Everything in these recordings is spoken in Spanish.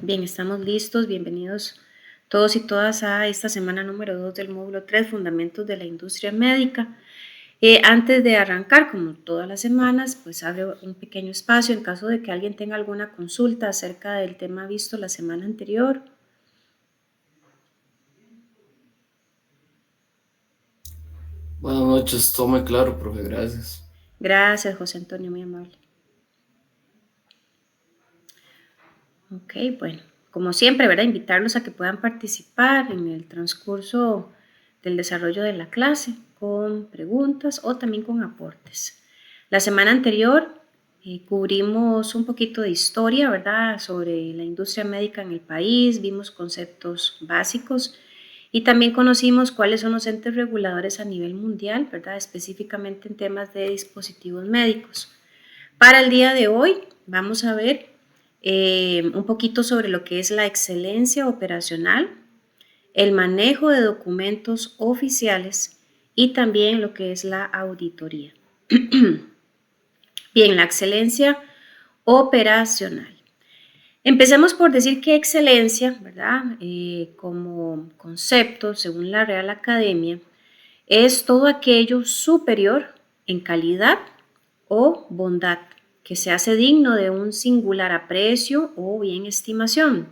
Bien, estamos listos. Bienvenidos todos y todas a esta semana número 2 del módulo 3, Fundamentos de la Industria Médica. Antes de arrancar, como todas las semanas, pues abre un pequeño espacio en caso de que alguien tenga alguna consulta acerca del tema visto la semana anterior. Buenas noches, todo muy claro, profe, gracias. Gracias, José Antonio, muy amable. Ok, bueno, como siempre, ¿verdad? Invitarlos a que puedan participar en el transcurso del desarrollo de la clase con preguntas o también con aportes. La semana anterior cubrimos un poquito de historia, ¿verdad? Sobre la industria médica en el país, vimos conceptos básicos y también conocimos cuáles son los entes reguladores a nivel mundial, ¿verdad? Específicamente en temas de dispositivos médicos. Para el día de hoy vamos a ver un poquito sobre lo que es la excelencia operacional, el manejo de documentos oficiales y también lo que es la auditoría. Bien, la excelencia operacional. Empecemos por decir que excelencia, ¿verdad? Como concepto, según la Real Academia, es todo aquello superior en calidad o bondad que se hace digno de un singular aprecio o bien estimación.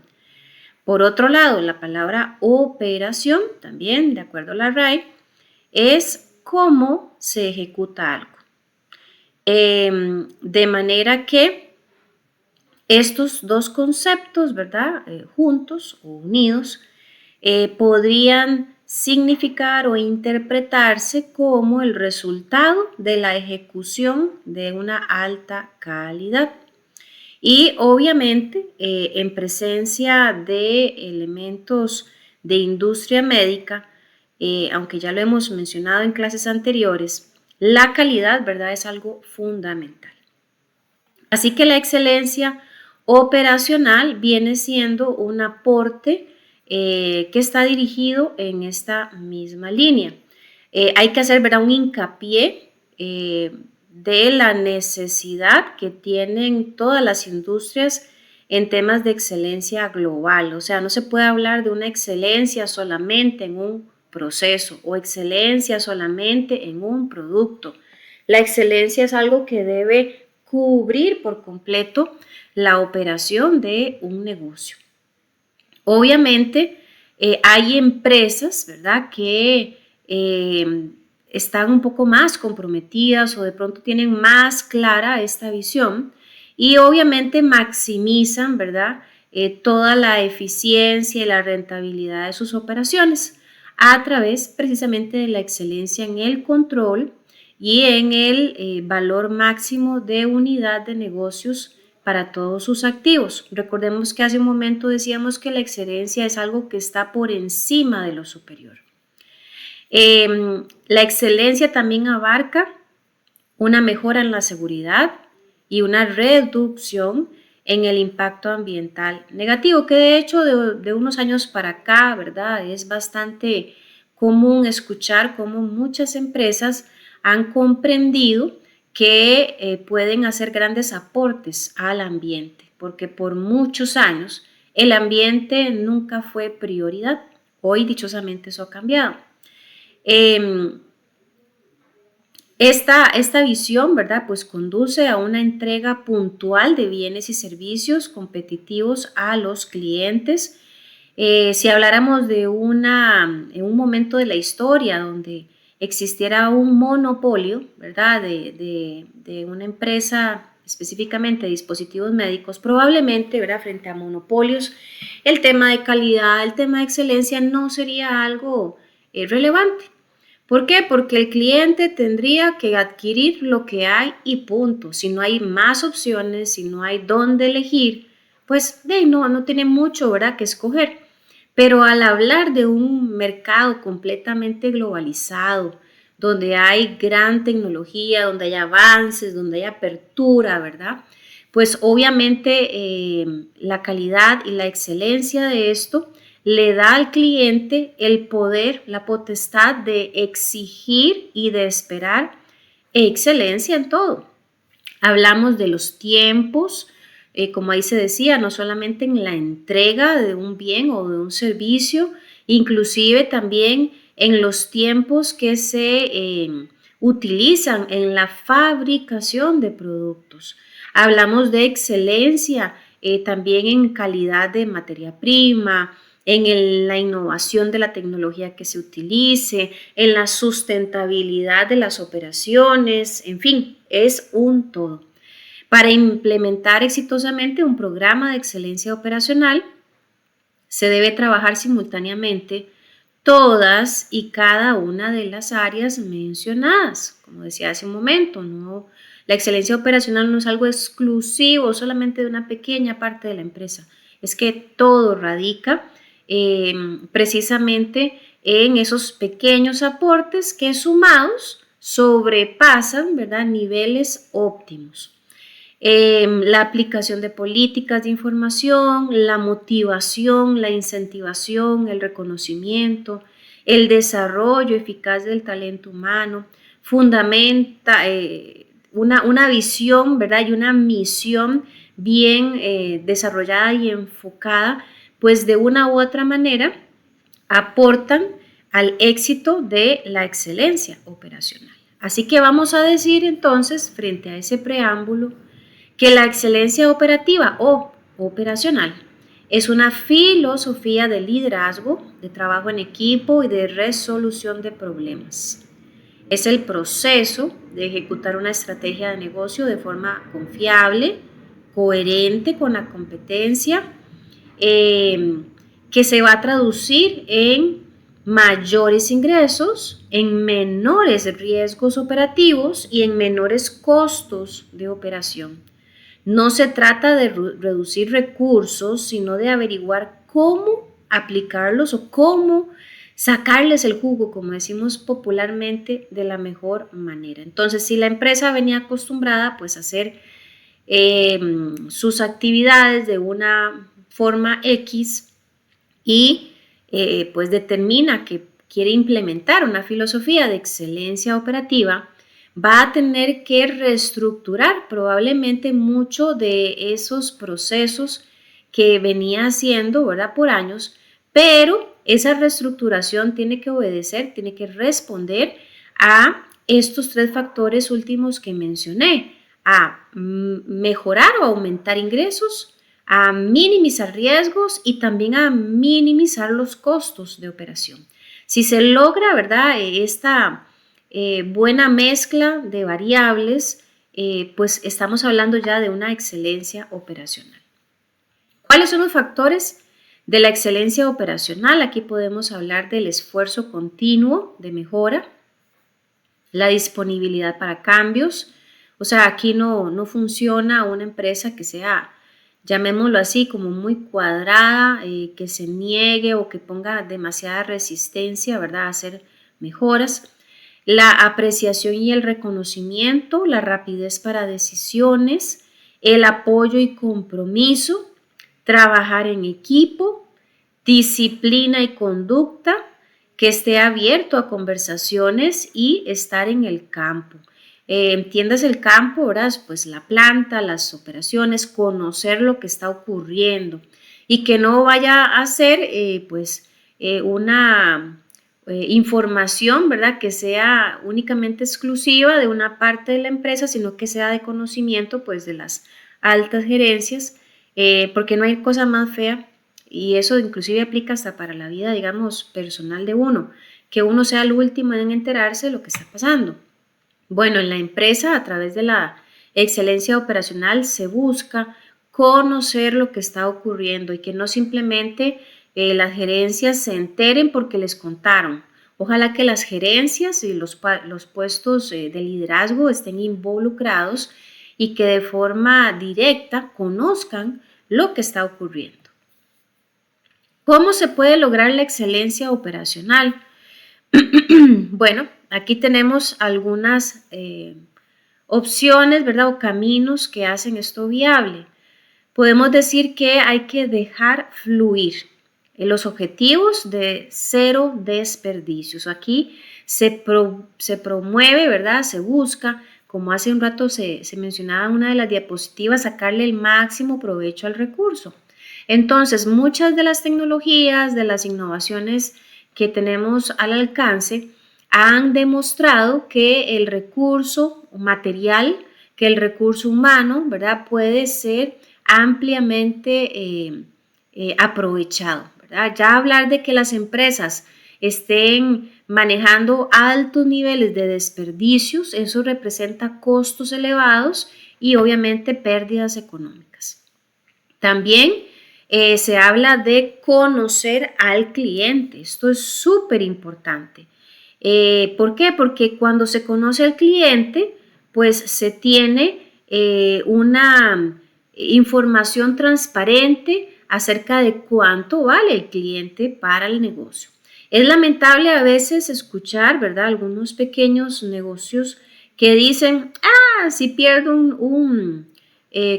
Por otro lado, la palabra operación, también de acuerdo a la RAE, es cómo se ejecuta algo. De manera que estos dos conceptos, ¿verdad? Juntos o unidos, podrían significar o interpretarse como el resultado de la ejecución de una alta calidad. Y obviamente en presencia de elementos de industria médica, aunque ya lo hemos mencionado en clases anteriores, la calidad, ¿verdad?, es algo fundamental. Así que la excelencia operacional viene siendo un aporte que está dirigido en esta misma línea. Hay que hacer, ¿verdad?, un hincapié de la necesidad que tienen todas las industrias en temas de excelencia global. O sea, no se puede hablar de una excelencia solamente en un proceso o excelencia solamente en un producto. La excelencia es algo que debe cubrir por completo la operación de un negocio. Obviamente, hay empresas, ¿verdad?, que están un poco más comprometidas o de pronto tienen más clara esta visión y obviamente maximizan, ¿verdad?, toda la eficiencia y la rentabilidad de sus operaciones a través precisamente de la excelencia en el control y en el valor máximo de unidad de negocios para todos sus activos. Recordemos que hace un momento decíamos que la excelencia es algo que está por encima de lo superior. La excelencia también abarca una mejora en la seguridad y una reducción en el impacto ambiental negativo, que de hecho de unos años para acá, ¿verdad?, es bastante común escuchar cómo muchas empresas han comprendido que pueden hacer grandes aportes al ambiente, porque por muchos años el ambiente nunca fue prioridad. Hoy dichosamente eso ha cambiado. Esta visión, ¿verdad?, pues conduce a una entrega puntual de bienes y servicios competitivos a los clientes. Si habláramos de en un momento de la historia donde existiera un monopolio, ¿verdad?, de una empresa específicamente de dispositivos médicos, probablemente, ¿verdad?, frente a monopolios, el tema de calidad, el tema de excelencia no sería algo relevante. ¿Por qué? Porque el cliente tendría que adquirir lo que hay y punto. Si no hay más opciones, si no hay dónde elegir, pues no tiene mucho, ¿verdad?, que escoger. Pero al hablar de un mercado completamente globalizado, donde hay gran tecnología, donde hay avances, donde hay apertura, ¿verdad?, pues obviamente la calidad y la excelencia de esto le da al cliente el poder, la potestad de exigir y de esperar excelencia en todo. Hablamos de los tiempos como ahí se decía, no solamente en la entrega de un bien o de un servicio, inclusive también en los tiempos que se utilizan en la fabricación de productos. Hablamos de excelencia también en calidad de materia prima, en la innovación de la tecnología que se utilice, en la sustentabilidad de las operaciones, en fin, es un todo. Para implementar exitosamente un programa de excelencia operacional, se debe trabajar simultáneamente todas y cada una de las áreas mencionadas. Como decía hace un momento, no, la excelencia operacional no es algo exclusivo solamente de una pequeña parte de la empresa, es que todo radica precisamente en esos pequeños aportes que sumados sobrepasan, ¿verdad?, niveles óptimos. La aplicación de políticas de información, la motivación, la incentivación, el reconocimiento, el desarrollo eficaz del talento humano, fundamenta una visión, ¿verdad?, y una misión bien desarrollada y enfocada, pues de una u otra manera aportan al éxito de la excelencia operacional. Así que vamos a decir entonces, frente a ese preámbulo, que la excelencia operativa o operacional es una filosofía de liderazgo, de trabajo en equipo y de resolución de problemas. Es el proceso de ejecutar una estrategia de negocio de forma confiable, coherente con la competencia, que se va a traducir en mayores ingresos, en menores riesgos operativos y en menores costos de operación. No se trata de reducir recursos, sino de averiguar cómo aplicarlos o cómo sacarles el jugo, como decimos popularmente, de la mejor manera. Entonces, si la empresa venía acostumbrada pues a hacer sus actividades de una forma X y pues determina que quiere implementar una filosofía de excelencia operativa, va a tener que reestructurar probablemente mucho de esos procesos que venía haciendo, ¿verdad?, por años, pero esa reestructuración tiene que obedecer, tiene que responder a estos tres factores últimos que mencioné, a mejorar o aumentar ingresos, a minimizar riesgos y también a minimizar los costos de operación. Si se logra, ¿verdad?, esta buena mezcla de variables, pues estamos hablando ya de una excelencia operacional. ¿Cuáles son los factores de la excelencia operacional? Aquí podemos hablar del esfuerzo continuo de mejora, la disponibilidad para cambios. O sea, aquí no funciona una empresa que sea, llamémoslo así, como muy cuadrada, que se niegue o que ponga demasiada resistencia, ¿verdad?, a hacer mejoras. La apreciación y el reconocimiento, la rapidez para decisiones, el apoyo y compromiso, trabajar en equipo, disciplina y conducta, que esté abierto a conversaciones y estar en el campo. Entiendas el campo, ¿verdad?, pues la planta, las operaciones, conocer lo que está ocurriendo y que no vaya a ser una información, ¿verdad?, que sea únicamente exclusiva de una parte de la empresa, sino que sea de conocimiento pues de las altas gerencias, porque no hay cosa más fea, y eso inclusive aplica hasta para la vida, digamos, personal de uno, que uno sea el último en enterarse de lo que está pasando. Bueno, en la empresa, a través de la excelencia operacional, se busca conocer lo que está ocurriendo y que no simplemente las gerencias se enteren porque les contaron. Ojalá que las gerencias y los puestos de liderazgo estén involucrados y que de forma directa conozcan lo que está ocurriendo. ¿Cómo se puede lograr la excelencia operacional? Bueno, aquí tenemos algunas opciones, ¿verdad?, o caminos que hacen esto viable. Podemos decir que hay que dejar fluir los objetivos de cero desperdicios. Aquí se promueve, ¿verdad?, se busca como hace un rato se mencionaba en una de las diapositivas, sacarle el máximo provecho al recurso. Entonces, muchas de las tecnologías, de las innovaciones que tenemos al alcance, han demostrado que el recurso material, que el recurso humano, ¿verdad?, puede ser ampliamente aprovechado, ¿verdad? Ya hablar de que las empresas estén manejando altos niveles de desperdicios, eso representa costos elevados y obviamente pérdidas económicas. También se habla de conocer al cliente, esto es súper importante. ¿Por qué? Porque cuando se conoce al cliente, pues se tiene una información transparente acerca de cuánto vale el cliente para el negocio. Es lamentable a veces escuchar, ¿verdad?, algunos pequeños negocios que dicen, si pierdo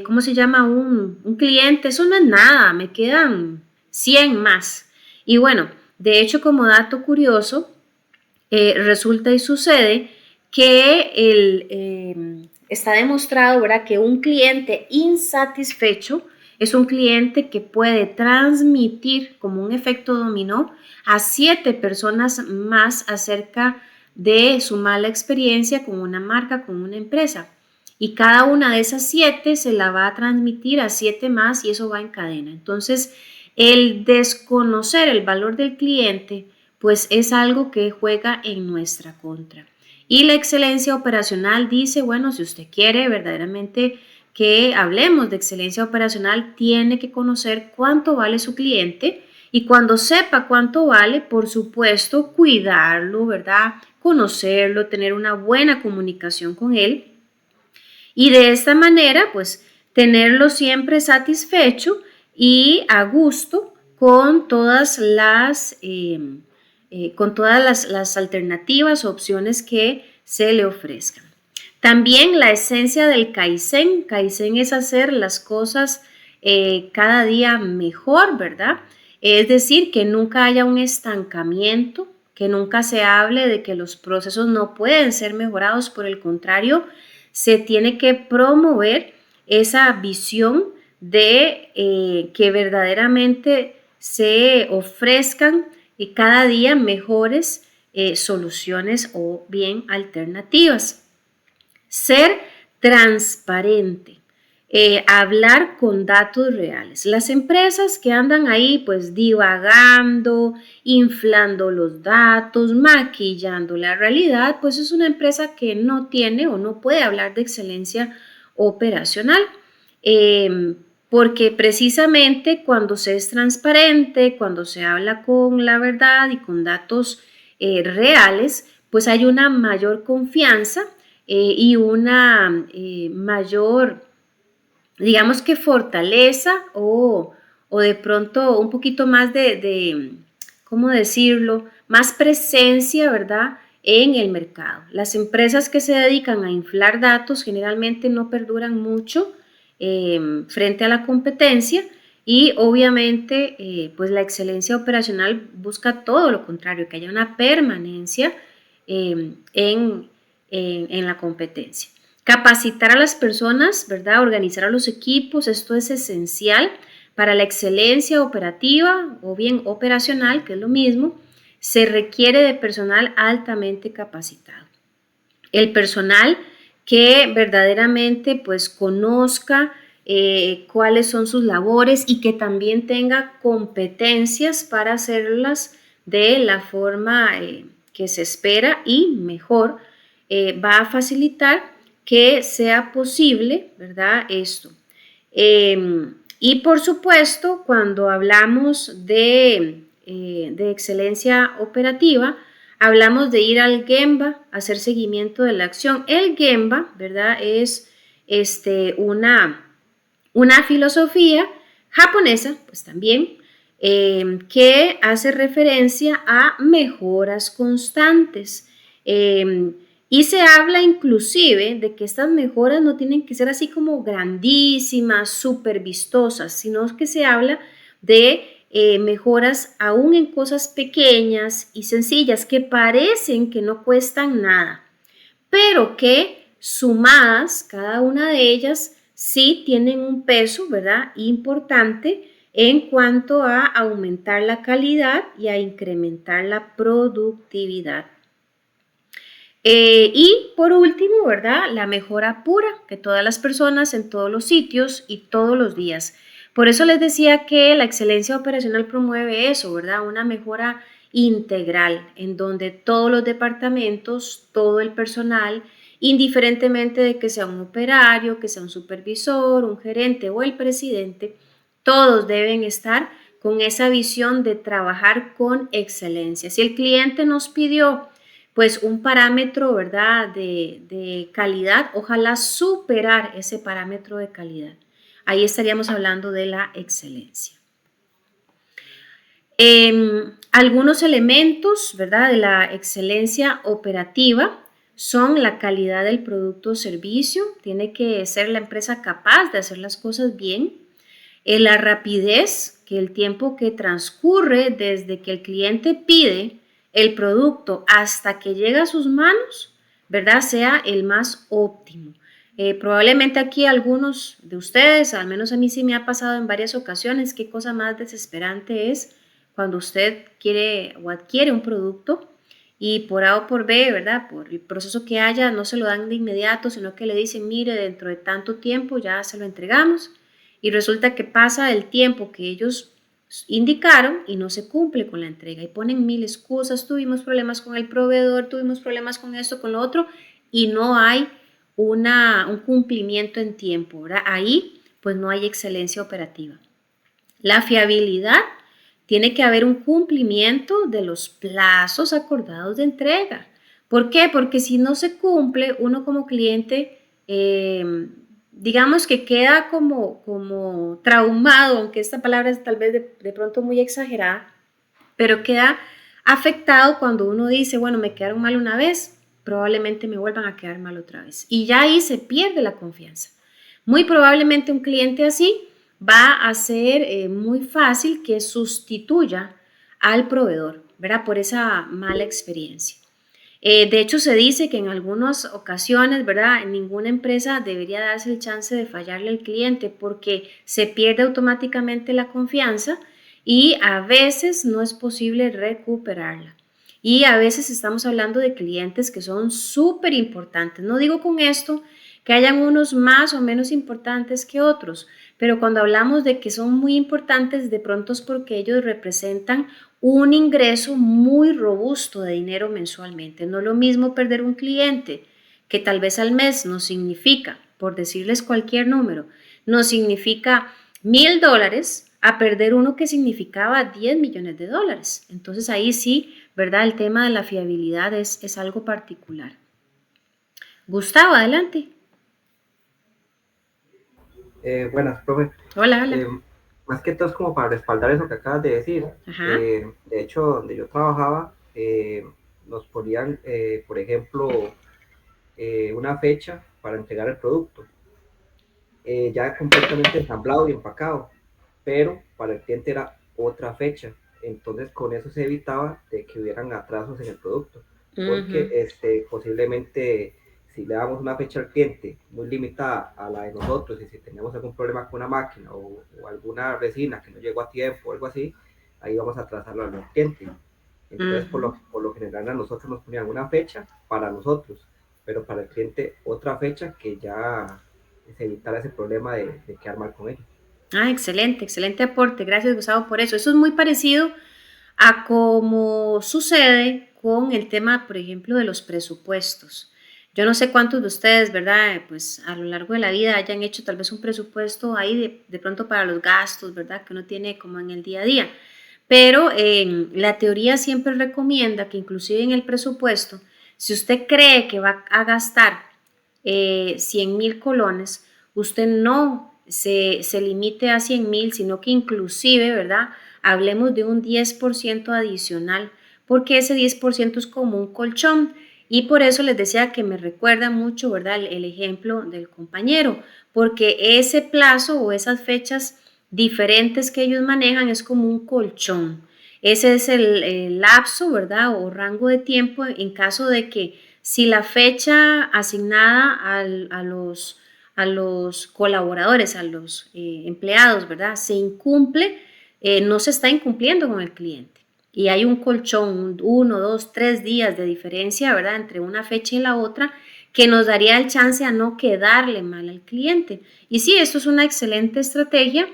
¿cómo se llama? Un cliente, eso no es nada, me quedan 100 más. Y bueno, de hecho, como dato curioso, resulta y sucede que está demostrado, ¿verdad?, que un cliente insatisfecho es un cliente que puede transmitir como un efecto dominó a 7 personas más acerca de su mala experiencia con una marca, con una empresa. Y cada una de esas 7 se la va a transmitir a 7 más y eso va en cadena. Entonces, el desconocer el valor del cliente, pues es algo que juega en nuestra contra. Y la excelencia operacional dice, bueno, si usted quiere verdaderamente que hablemos de excelencia operacional, tiene que conocer cuánto vale su cliente y cuando sepa cuánto vale, por supuesto, cuidarlo, ¿verdad? Conocerlo, tener una buena comunicación con él y de esta manera, pues, tenerlo siempre satisfecho y a gusto con todas las alternativas o opciones que se le ofrezcan. También la esencia del Kaizen. Kaizen es hacer las cosas cada día mejor, ¿verdad? Es decir, que nunca haya un estancamiento, que nunca se hable de que los procesos no pueden ser mejorados, por el contrario, se tiene que promover esa visión de que verdaderamente se ofrezcan cada día mejores soluciones o bien alternativas. Ser transparente, hablar con datos reales. Las empresas que andan ahí pues divagando, inflando los datos, maquillando la realidad, pues es una empresa que no tiene o no puede hablar de excelencia operacional. Porque precisamente cuando se es transparente, cuando se habla con la verdad y con datos reales, pues hay una mayor confianza y una mayor, digamos que fortaleza o de pronto un poquito más ¿cómo decirlo? Más presencia, ¿verdad?, en el mercado. Las empresas que se dedican a inflar datos generalmente no perduran mucho frente a la competencia y obviamente pues la excelencia operacional busca todo lo contrario, que haya una permanencia en la competencia. Capacitar a las personas, ¿verdad? Organizar a los equipos, esto es esencial para la excelencia operativa o bien operacional, que es lo mismo. Se requiere de personal altamente capacitado. El personal que verdaderamente pues conozca cuáles son sus labores y que también tenga competencias para hacerlas de la forma que se espera y mejor va a facilitar que sea posible, ¿verdad?, esto. Y por supuesto, cuando hablamos de excelencia operativa, hablamos de ir al Gemba, hacer seguimiento de la acción. El Gemba, ¿verdad?, es una filosofía japonesa, pues también, que hace referencia a mejoras constantes. Y se habla inclusive de que estas mejoras no tienen que ser así como grandísimas, súper vistosas, sino que se habla de mejoras aún en cosas pequeñas y sencillas que parecen que no cuestan nada, pero que sumadas, cada una de ellas sí tienen un peso, ¿verdad? Importante en cuanto a aumentar la calidad y a incrementar la productividad. Y por último, ¿verdad? La mejora pura, que todas las personas en todos los sitios y todos los días. Por eso les decía que la excelencia operacional promueve eso, ¿verdad? Una mejora integral en donde todos los departamentos, todo el personal, indiferentemente de que sea un operario, que sea un supervisor, un gerente o el presidente, todos deben estar con esa visión de trabajar con excelencia. Si el cliente nos pidió pues un parámetro, ¿verdad?, de calidad, ojalá superar ese parámetro de calidad. Ahí estaríamos hablando de la excelencia. Algunos elementos, ¿verdad?, de la excelencia operativa son la calidad del producto o servicio, tiene que ser la empresa capaz de hacer las cosas bien, la rapidez, que el tiempo que transcurre desde que el cliente pide el producto hasta que llega a sus manos, ¿verdad?, sea el más óptimo. Probablemente aquí algunos de ustedes, al menos a mí sí me ha pasado en varias ocasiones, qué cosa más desesperante es cuando usted quiere o adquiere un producto y por A o por B, ¿verdad?, por el proceso que haya, no se lo dan de inmediato, sino que le dicen, mire, dentro de tanto tiempo ya se lo entregamos y resulta que pasa el tiempo que ellos indicaron y no se cumple con la entrega y ponen mil excusas, tuvimos problemas con el proveedor, tuvimos problemas con esto, con lo otro y no hay un cumplimiento en tiempo, ¿verdad? Ahí pues no hay excelencia operativa. La fiabilidad, tiene que haber un cumplimiento de los plazos acordados de entrega. ¿Por qué? Porque si no se cumple, uno como cliente, digamos que queda como traumado, aunque esta palabra es tal vez de pronto muy exagerada, pero queda afectado cuando uno dice, bueno, me quedaron mal una vez, probablemente me vuelvan a quedar mal otra vez. Y ya ahí se pierde la confianza. Muy probablemente un cliente así va a ser muy fácil que sustituya al proveedor, ¿verdad? Por esa mala experiencia. De hecho, se dice que en algunas ocasiones, ¿verdad?, en ninguna empresa debería darse el chance de fallarle al cliente porque se pierde automáticamente la confianza y a veces no es posible recuperarla. Y a veces estamos hablando de clientes que son súper importantes. No digo con esto que hayan unos más o menos importantes que otros, pero cuando hablamos de que son muy importantes, de pronto es porque ellos representan un ingreso muy robusto de dinero mensualmente. No es lo mismo perder un cliente que tal vez al mes nos significa, por decirles cualquier número, nos significa $1,000 a perder uno que significaba 10 millones de dólares. Entonces ahí sí, ¿verdad? El tema de la fiabilidad es algo particular. Gustavo, adelante. Buenas, profe. Hola, hola. Más que todo es como para respaldar eso que acabas de decir. Ajá. De hecho, donde yo trabajaba, nos ponían, por ejemplo, una fecha para entregar el producto, ya completamente ensamblado y empacado, pero para el cliente era otra fecha. Entonces, con eso se evitaba de que hubieran atrasos en el producto, porque posiblemente si le damos una fecha al cliente muy limitada a la de nosotros y si teníamos algún problema con una máquina o alguna resina que no llegó a tiempo o algo así, ahí vamos a atrasarlo al cliente. Entonces, por lo general a nosotros nos ponían una fecha para nosotros, pero para el cliente otra fecha que ya se evitara ese problema de quedar mal con ellos. Ah, excelente, excelente aporte. Gracias, Gustavo, por eso. Eso es muy parecido a cómo sucede con el tema, por ejemplo, de los presupuestos. Yo no sé cuántos de ustedes, ¿verdad? Pues a lo largo de la vida hayan hecho tal vez un presupuesto ahí de pronto para los gastos, ¿verdad? Que uno tiene como en el día a día. Pero la teoría siempre recomienda que inclusive en el presupuesto, si usted cree que va a gastar 100,000 colones, usted no se limite a 100,000, sino que inclusive, ¿verdad? Hablemos de un 10% adicional, porque ese 10% es como un colchón. Y por eso les decía que me recuerda mucho, ¿verdad? El ejemplo del compañero, porque ese plazo o esas fechas diferentes que ellos manejan es como un colchón. Ese es el lapso, ¿verdad? O rango de tiempo en caso de que si la fecha asignada a los colaboradores, a los empleados, ¿verdad? Se incumple, no se está incumpliendo con el cliente. Y hay un colchón, 1, 2, 3 días de diferencia, ¿verdad? Entre una fecha y la otra, que nos daría el chance a no quedarle mal al cliente. Y sí, esto es una excelente estrategia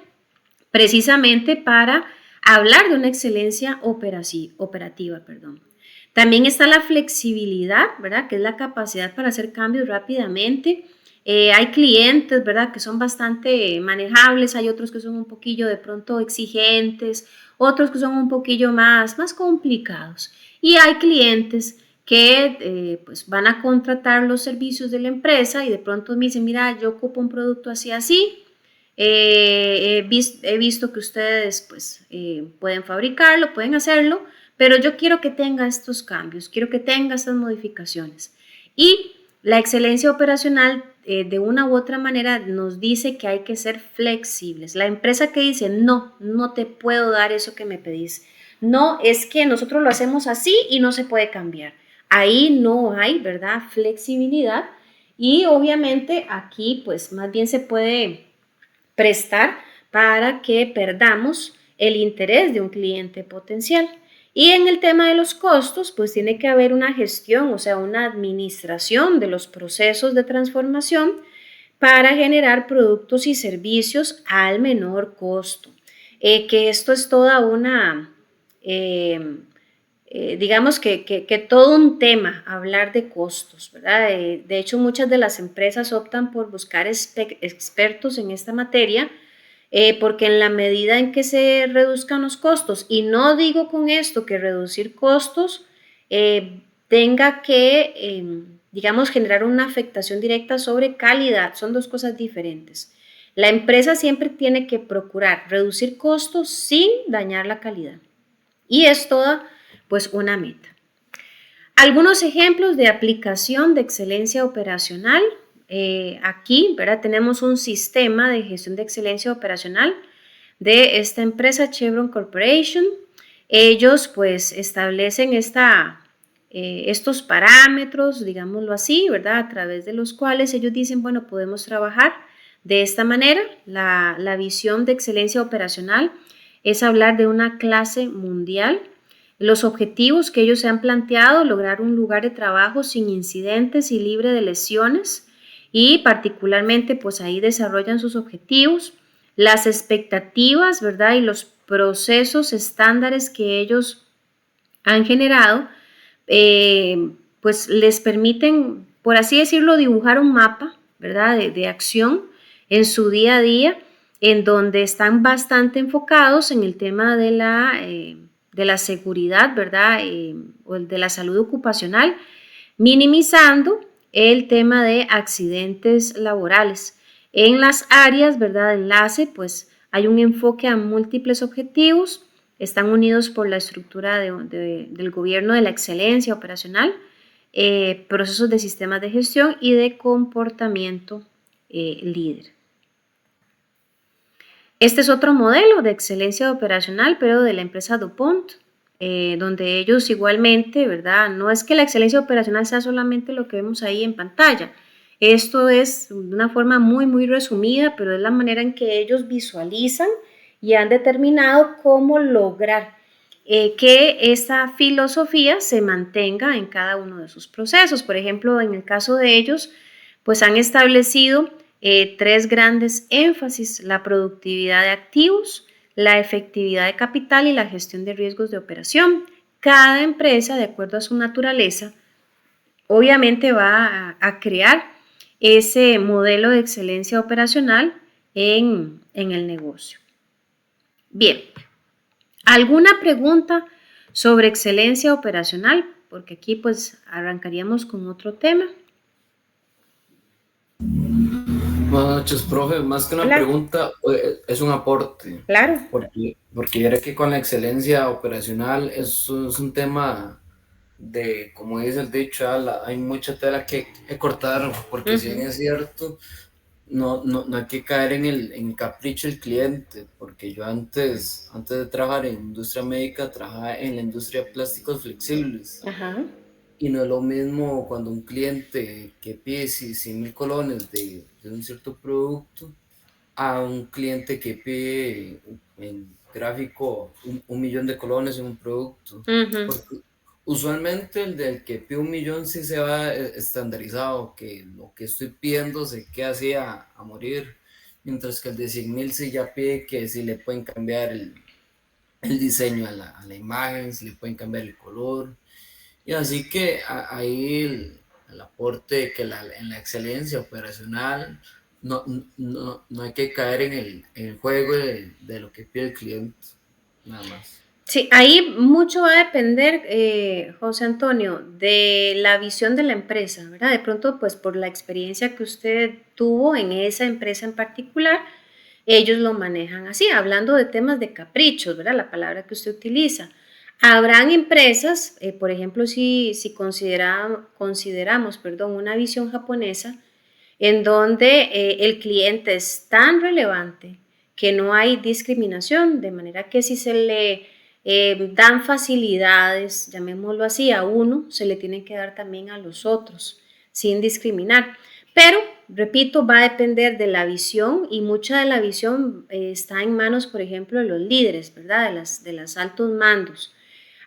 precisamente para hablar de una excelencia operativa. Perdón. También está la flexibilidad, ¿verdad? Que es la capacidad para hacer cambios rápidamente. Hay clientes, ¿verdad? Que son bastante manejables, hay otros que son un poquillo de pronto exigentes, otros que son un poquillo más complicados. Y hay clientes que pues van a contratar los servicios de la empresa y de pronto me dicen, mira, yo ocupo un producto así, he visto que ustedes pues, pueden fabricarlo, pueden hacerlo, pero yo quiero que tenga estos cambios, quiero que tenga estas modificaciones. Y la excelencia operacional de una u otra manera nos dice que hay que ser flexibles. La empresa que dice, no, no te puedo dar eso que me pedís. No, es que nosotros lo hacemos así y no se puede cambiar. Ahí no hay, ¿verdad? Flexibilidad. Y obviamente aquí pues más bien se puede prestar para que perdamos el interés de un cliente potencial. Y en el tema de los costos, pues tiene que haber una gestión, o sea, una administración de los procesos de transformación para generar productos y servicios al menor costo. Que esto es toda una, digamos que todo un tema, hablar de costos, ¿verdad? De hecho, muchas de las empresas optan por buscar expertos en esta materia, porque en la medida en que se reduzcan los costos, y no digo con esto que reducir costos tenga que, digamos, generar una afectación directa sobre calidad, son dos cosas diferentes. La empresa siempre tiene que procurar reducir costos sin dañar la calidad. Y es toda, pues, una meta. Algunos ejemplos de aplicación de excelencia operacional. Aquí, ¿verdad? Tenemos un sistema de gestión de excelencia operacional de esta empresa Chevron Corporation. Ellos pues establecen estos parámetros, digámoslo así, ¿verdad? A través de los cuales ellos dicen, bueno, podemos trabajar de esta manera. La visión de excelencia operacional es hablar de una clase mundial. Los objetivos que ellos se han planteado, lograr un lugar de trabajo sin incidentes y libre de lesiones, y particularmente pues ahí desarrollan sus objetivos, las expectativas, ¿verdad? Y los procesos estándares que ellos han generado, pues les permiten, por así decirlo, dibujar un mapa, ¿verdad? De acción en su día a día, en donde están bastante enfocados en el tema de la seguridad, ¿verdad? O de la salud ocupacional, minimizando el tema de accidentes laborales. En las áreas, ¿verdad? De enlace, pues hay un enfoque a múltiples objetivos, están unidos por la estructura del gobierno de la excelencia operacional, procesos de sistemas de gestión y de comportamiento líder. Este es otro modelo de excelencia operacional, pero de la empresa DuPont, donde ellos igualmente, ¿verdad? No es que la excelencia operacional sea solamente lo que vemos ahí en pantalla. Esto es de una forma muy resumida, pero es la manera en que ellos visualizan y han determinado cómo lograr que esta filosofía se mantenga en cada uno de sus procesos. Por ejemplo, en el caso de ellos, pues han establecido 3 grandes énfasis: la productividad de activos, la efectividad de capital y la gestión de riesgos de operación. Cada empresa, de acuerdo a su naturaleza, obviamente va a crear ese modelo de excelencia operacional en el negocio. Bien, ¿alguna pregunta sobre excelencia operacional? Porque aquí pues arrancaríamos con otro tema. Buenas noches, profe. Más que una Hola. pregunta, es un aporte. Claro. Porque yo creo que con la excelencia operacional eso es un tema de, como dice el dicho, hay mucha tela que cortar, porque si bien es cierto, no hay que caer en el capricho del cliente, porque yo antes de trabajar en industria médica, trabajaba en la industria de plásticos flexibles. Ajá. Y no es lo mismo cuando un cliente que pide 100.000 colones de un cierto producto a un cliente que pide en gráfico 1 millón de colones en un producto. Ujú. Porque usualmente el del que pide 1 millón sí se va estandarizado, que lo que estoy pidiendo se queda así a morir, mientras que el de 100.000 sí ya pide que si le pueden cambiar el diseño a la imagen, si le pueden cambiar el color. Y así que ahí el aporte de que en la excelencia operacional no hay que caer en el juego de lo que pide el cliente, nada más. Sí, ahí mucho va a depender, José Antonio, de la visión de la empresa, ¿verdad? De pronto, pues por la experiencia que usted tuvo en esa empresa en particular, ellos lo manejan así, hablando de temas de caprichos, ¿verdad? La palabra que usted utiliza. Habrán empresas, por ejemplo, si consideramos, perdón, una visión japonesa, en donde el cliente es tan relevante que no hay discriminación, de manera que si se le dan facilidades, llamémoslo así, a uno, se le tienen que dar también a los otros, sin discriminar. Pero, repito, va a depender de la visión y mucha de la visión está en manos, por ejemplo, de los líderes, ¿verdad? De las altos mandos.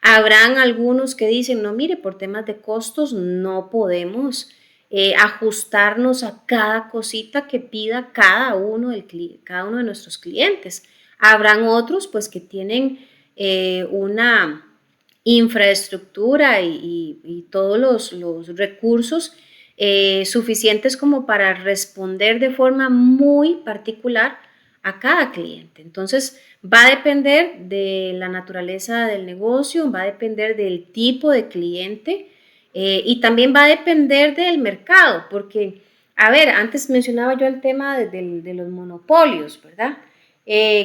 Habrán algunos que dicen, no, mire, por temas de costos no podemos ajustarnos a cada cosita que pida cada uno de nuestros clientes. Habrán otros pues que tienen una infraestructura y todos los recursos suficientes como para responder de forma muy particular a cada cliente. Entonces, va a depender de la naturaleza del negocio, va a depender del tipo de cliente y también va a depender del mercado, porque, a ver, antes mencionaba yo el tema de los monopolios, ¿verdad?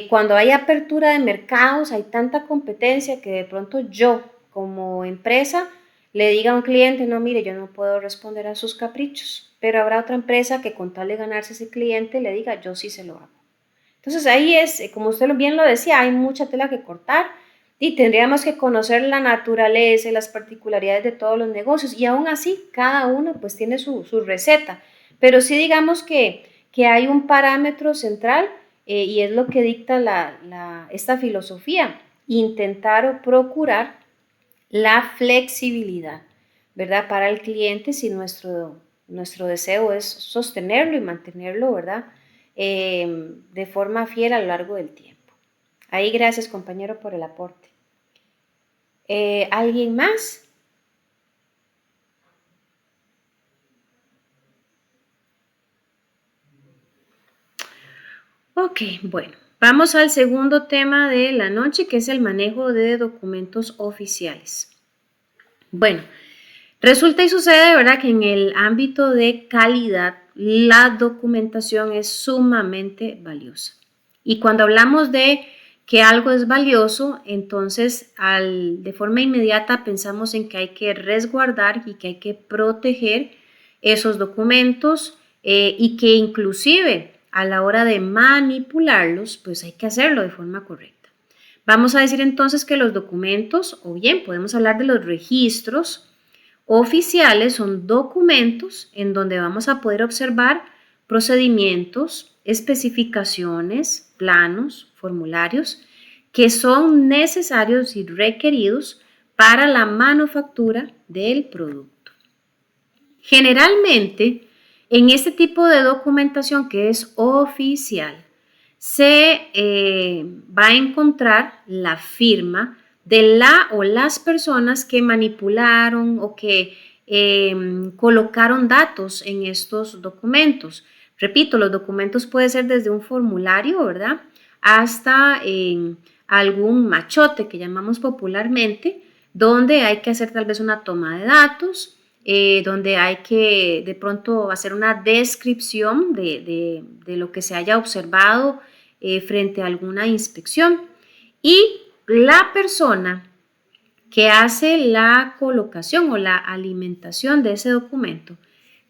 Cuando hay apertura de mercados, hay tanta competencia que de pronto yo, como empresa, le diga a un cliente, no, mire, yo no puedo responder a sus caprichos, pero habrá otra empresa que con tal de ganarse ese cliente le diga, yo sí se lo hago. Entonces ahí es, como usted bien lo decía, hay mucha tela que cortar y tendríamos que conocer la naturaleza y las particularidades de todos los negocios y aún así cada uno pues tiene su receta, pero sí digamos que hay un parámetro central y es lo que dicta esta filosofía, intentar o procurar la flexibilidad, ¿verdad? Para el cliente si nuestro deseo es sostenerlo y mantenerlo, ¿verdad? De forma fiel a lo largo del tiempo. Ahí gracias compañero por el aporte. ¿Alguien más? Ok, bueno, vamos al segundo tema de la noche, que es el manejo de documentos oficiales. Bueno, resulta y sucede, ¿verdad?, que en el ámbito de calidad la documentación es sumamente valiosa. Y cuando hablamos de que algo es valioso, entonces de forma inmediata pensamos en que hay que resguardar y que hay que proteger esos documentos y que inclusive a la hora de manipularlos, pues hay que hacerlo de forma correcta. Vamos a decir entonces que los documentos, o bien podemos hablar de los registros oficiales, son documentos en donde vamos a poder observar procedimientos, especificaciones, planos, formularios que son necesarios y requeridos para la manufactura del producto. Generalmente, en este tipo de documentación que es oficial, se va a encontrar la firma de la o las personas que manipularon o que colocaron datos en estos documentos. Repito, los documentos pueden ser desde un formulario, ¿verdad?, hasta algún machote que llamamos popularmente, donde hay que hacer tal vez una toma de datos, donde hay que de pronto hacer una descripción de lo que se haya observado frente a alguna inspección. Y la persona que hace la colocación o la alimentación de ese documento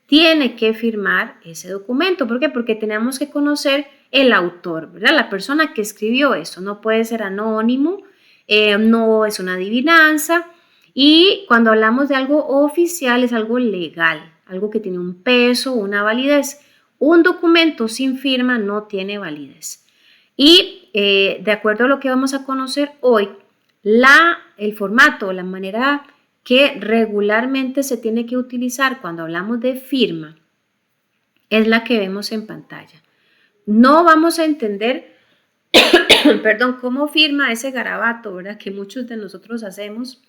tiene que firmar ese documento. ¿Por qué? Porque tenemos que conocer el autor, ¿verdad? La persona que escribió eso. No puede ser anónimo, no es una adivinanza Y cuando hablamos de algo oficial es algo legal, algo que tiene un peso, una validez. Un documento sin firma no tiene validez. Y de acuerdo a lo que vamos a conocer hoy, el formato, la manera que regularmente se tiene que utilizar cuando hablamos de firma es la que vemos en pantalla. No vamos a entender, perdón, cómo firma ese garabato, ¿verdad? Que muchos de nosotros hacemos,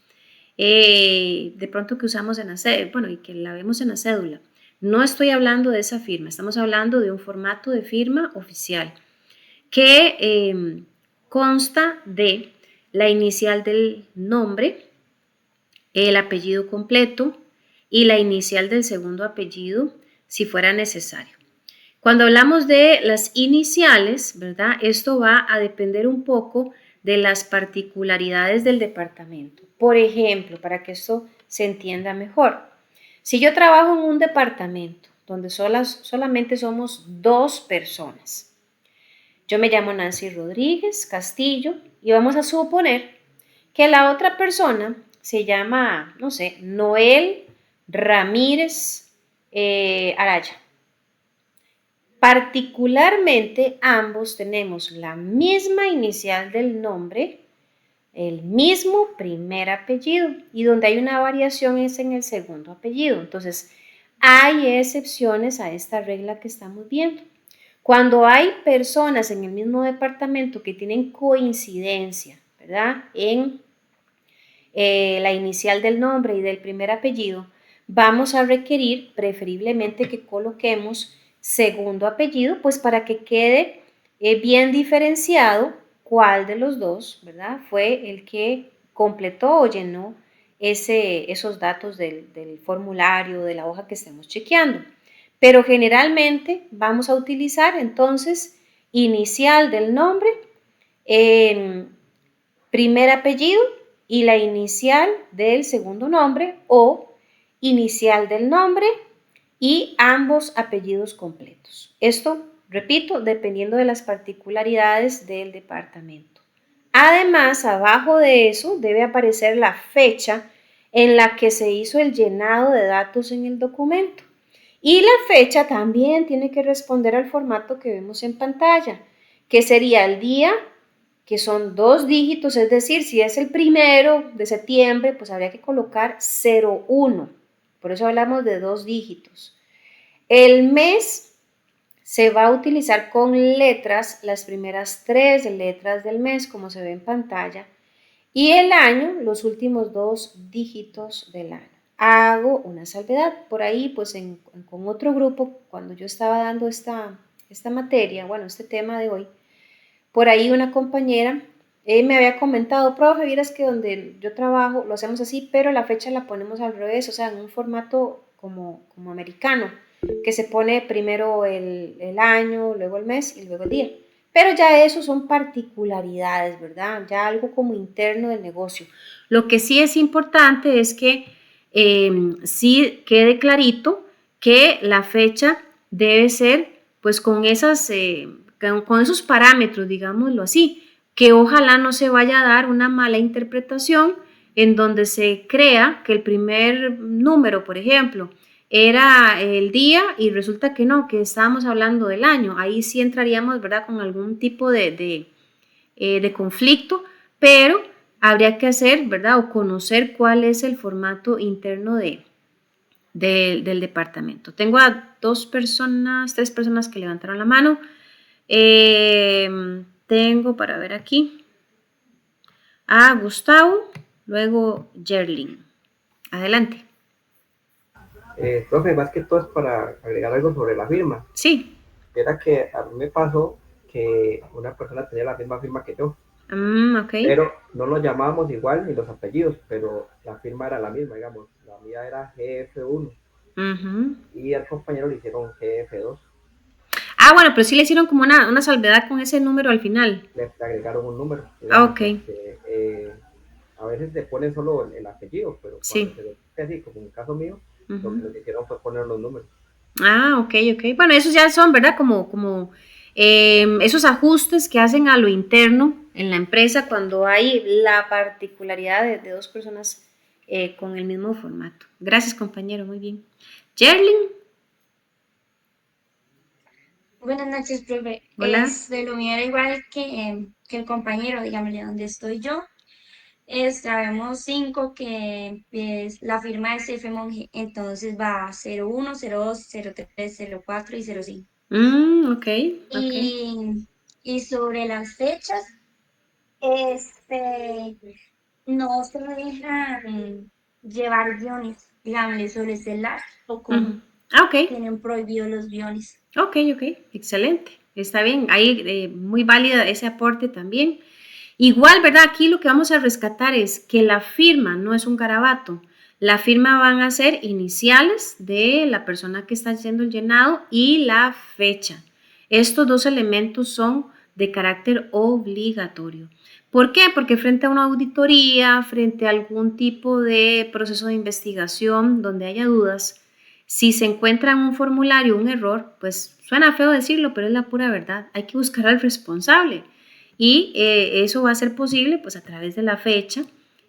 de pronto que usamos en la cédula, bueno, y que la vemos en la cédula. No estoy hablando de esa firma, estamos hablando de un formato de firma oficial que consta de la inicial del nombre, el apellido completo y la inicial del segundo apellido, si fuera necesario. Cuando hablamos de las iniciales, ¿verdad? Esto va a depender un poco de las particularidades del departamento. Por ejemplo, para que esto se entienda mejor, si yo trabajo en un departamento donde solamente somos 2 personas, yo me llamo Nancy Rodríguez Castillo y vamos a suponer que la otra persona se llama, no sé, Noel Ramírez Araya. Particularmente ambos tenemos la misma inicial del nombre, el mismo primer apellido y donde hay una variación es en el segundo apellido. Entonces, hay excepciones a esta regla que estamos viendo. Cuando hay personas en el mismo departamento que tienen coincidencia, ¿verdad? En la inicial del nombre y del primer apellido, vamos a requerir preferiblemente que coloquemos segundo apellido, pues para que quede bien diferenciado cuál de los dos, ¿verdad? Fue el que completó o llenó esos datos del formulario, de la hoja que estemos chequeando. Pero generalmente vamos a utilizar entonces inicial del nombre, primer apellido y la inicial del segundo nombre o inicial del nombre y ambos apellidos completos. Esto, repito, dependiendo de las particularidades del departamento. Además, abajo de eso debe aparecer la fecha en la que se hizo el llenado de datos en el documento. Y la fecha también tiene que responder al formato que vemos en pantalla, que sería el día, que son 2 dígitos, es decir, si es el 1 de septiembre, pues habría que colocar 01. Por eso hablamos de 2 dígitos. El mes se va a utilizar con letras, las primeras 3 letras del mes, como se ve en pantalla, y el año, los últimos 2 dígitos del año. Hago una salvedad por ahí, pues con otro grupo, cuando yo estaba dando esta materia, bueno, este tema de hoy, por ahí una compañera me había comentado, profe, vieras que donde yo trabajo lo hacemos así, pero la fecha la ponemos al revés, o sea, en un formato como americano, que se pone primero el año, luego el mes y luego el día. Pero ya eso son particularidades, ¿verdad? Ya algo como interno del negocio. Lo que sí es importante es que sí quede clarito que la fecha debe ser pues con esos parámetros, digámoslo así, que ojalá no se vaya a dar una mala interpretación en donde se crea que el primer número, por ejemplo, era el día y resulta que no, que estábamos hablando del año. Ahí sí entraríamos, ¿verdad?, con algún tipo de conflicto, pero habría que hacer, ¿verdad?, o conocer cuál es el formato interno del departamento. Tengo a 3 personas que levantaron la mano. Tengo para ver aquí a Gustavo, luego Jerlin. Adelante. Profe, más que todo es para agregar algo sobre la firma. Sí. Era que a mí me pasó que una persona tenía la misma firma que yo. Okay. Pero no los llamábamos igual ni los apellidos, pero la firma era la misma, digamos. La mía era GF1 y al compañero le hicieron GF2. Ah, bueno, pero sí le hicieron como una salvedad con ese número al final. Le agregaron un número. Ok. A veces le ponen solo el apellido, pero cuando se ve así, como en el caso mío, lo que nos hicieron fue poner los números. Ah, ok. Bueno, esos ya son, ¿verdad? Como esos ajustes que hacen a lo interno en la empresa cuando hay la particularidad de 2 personas con el mismo formato. Gracias, compañero, muy bien. Jerlyn. Buenas noches, profe. Hola. Lo mío era igual que el compañero, digámosle, donde estoy yo. Sabemos 5 que la firma es F Monge, entonces va 01, 02, 03, 04 y 05. Ok. Y sobre las fechas, este, no se me dejan llevar guiones, digámosle, sobre celular o como Ok. tienen prohibido los guiones. Ok, excelente. Está bien, ahí muy válida ese aporte también. Igual, ¿verdad? Aquí lo que vamos a rescatar es que la firma no es un garabato. La firma van a ser iniciales de la persona que está haciendo el llenado y la fecha. Estos dos elementos son de carácter obligatorio. ¿Por qué? Porque frente a una auditoría, frente a algún tipo de proceso de investigación donde haya dudas, si se encuentra en un formulario un error, pues suena feo decirlo, pero es la pura verdad. Hay que buscar al responsable y eso va a ser posible pues a través de la fecha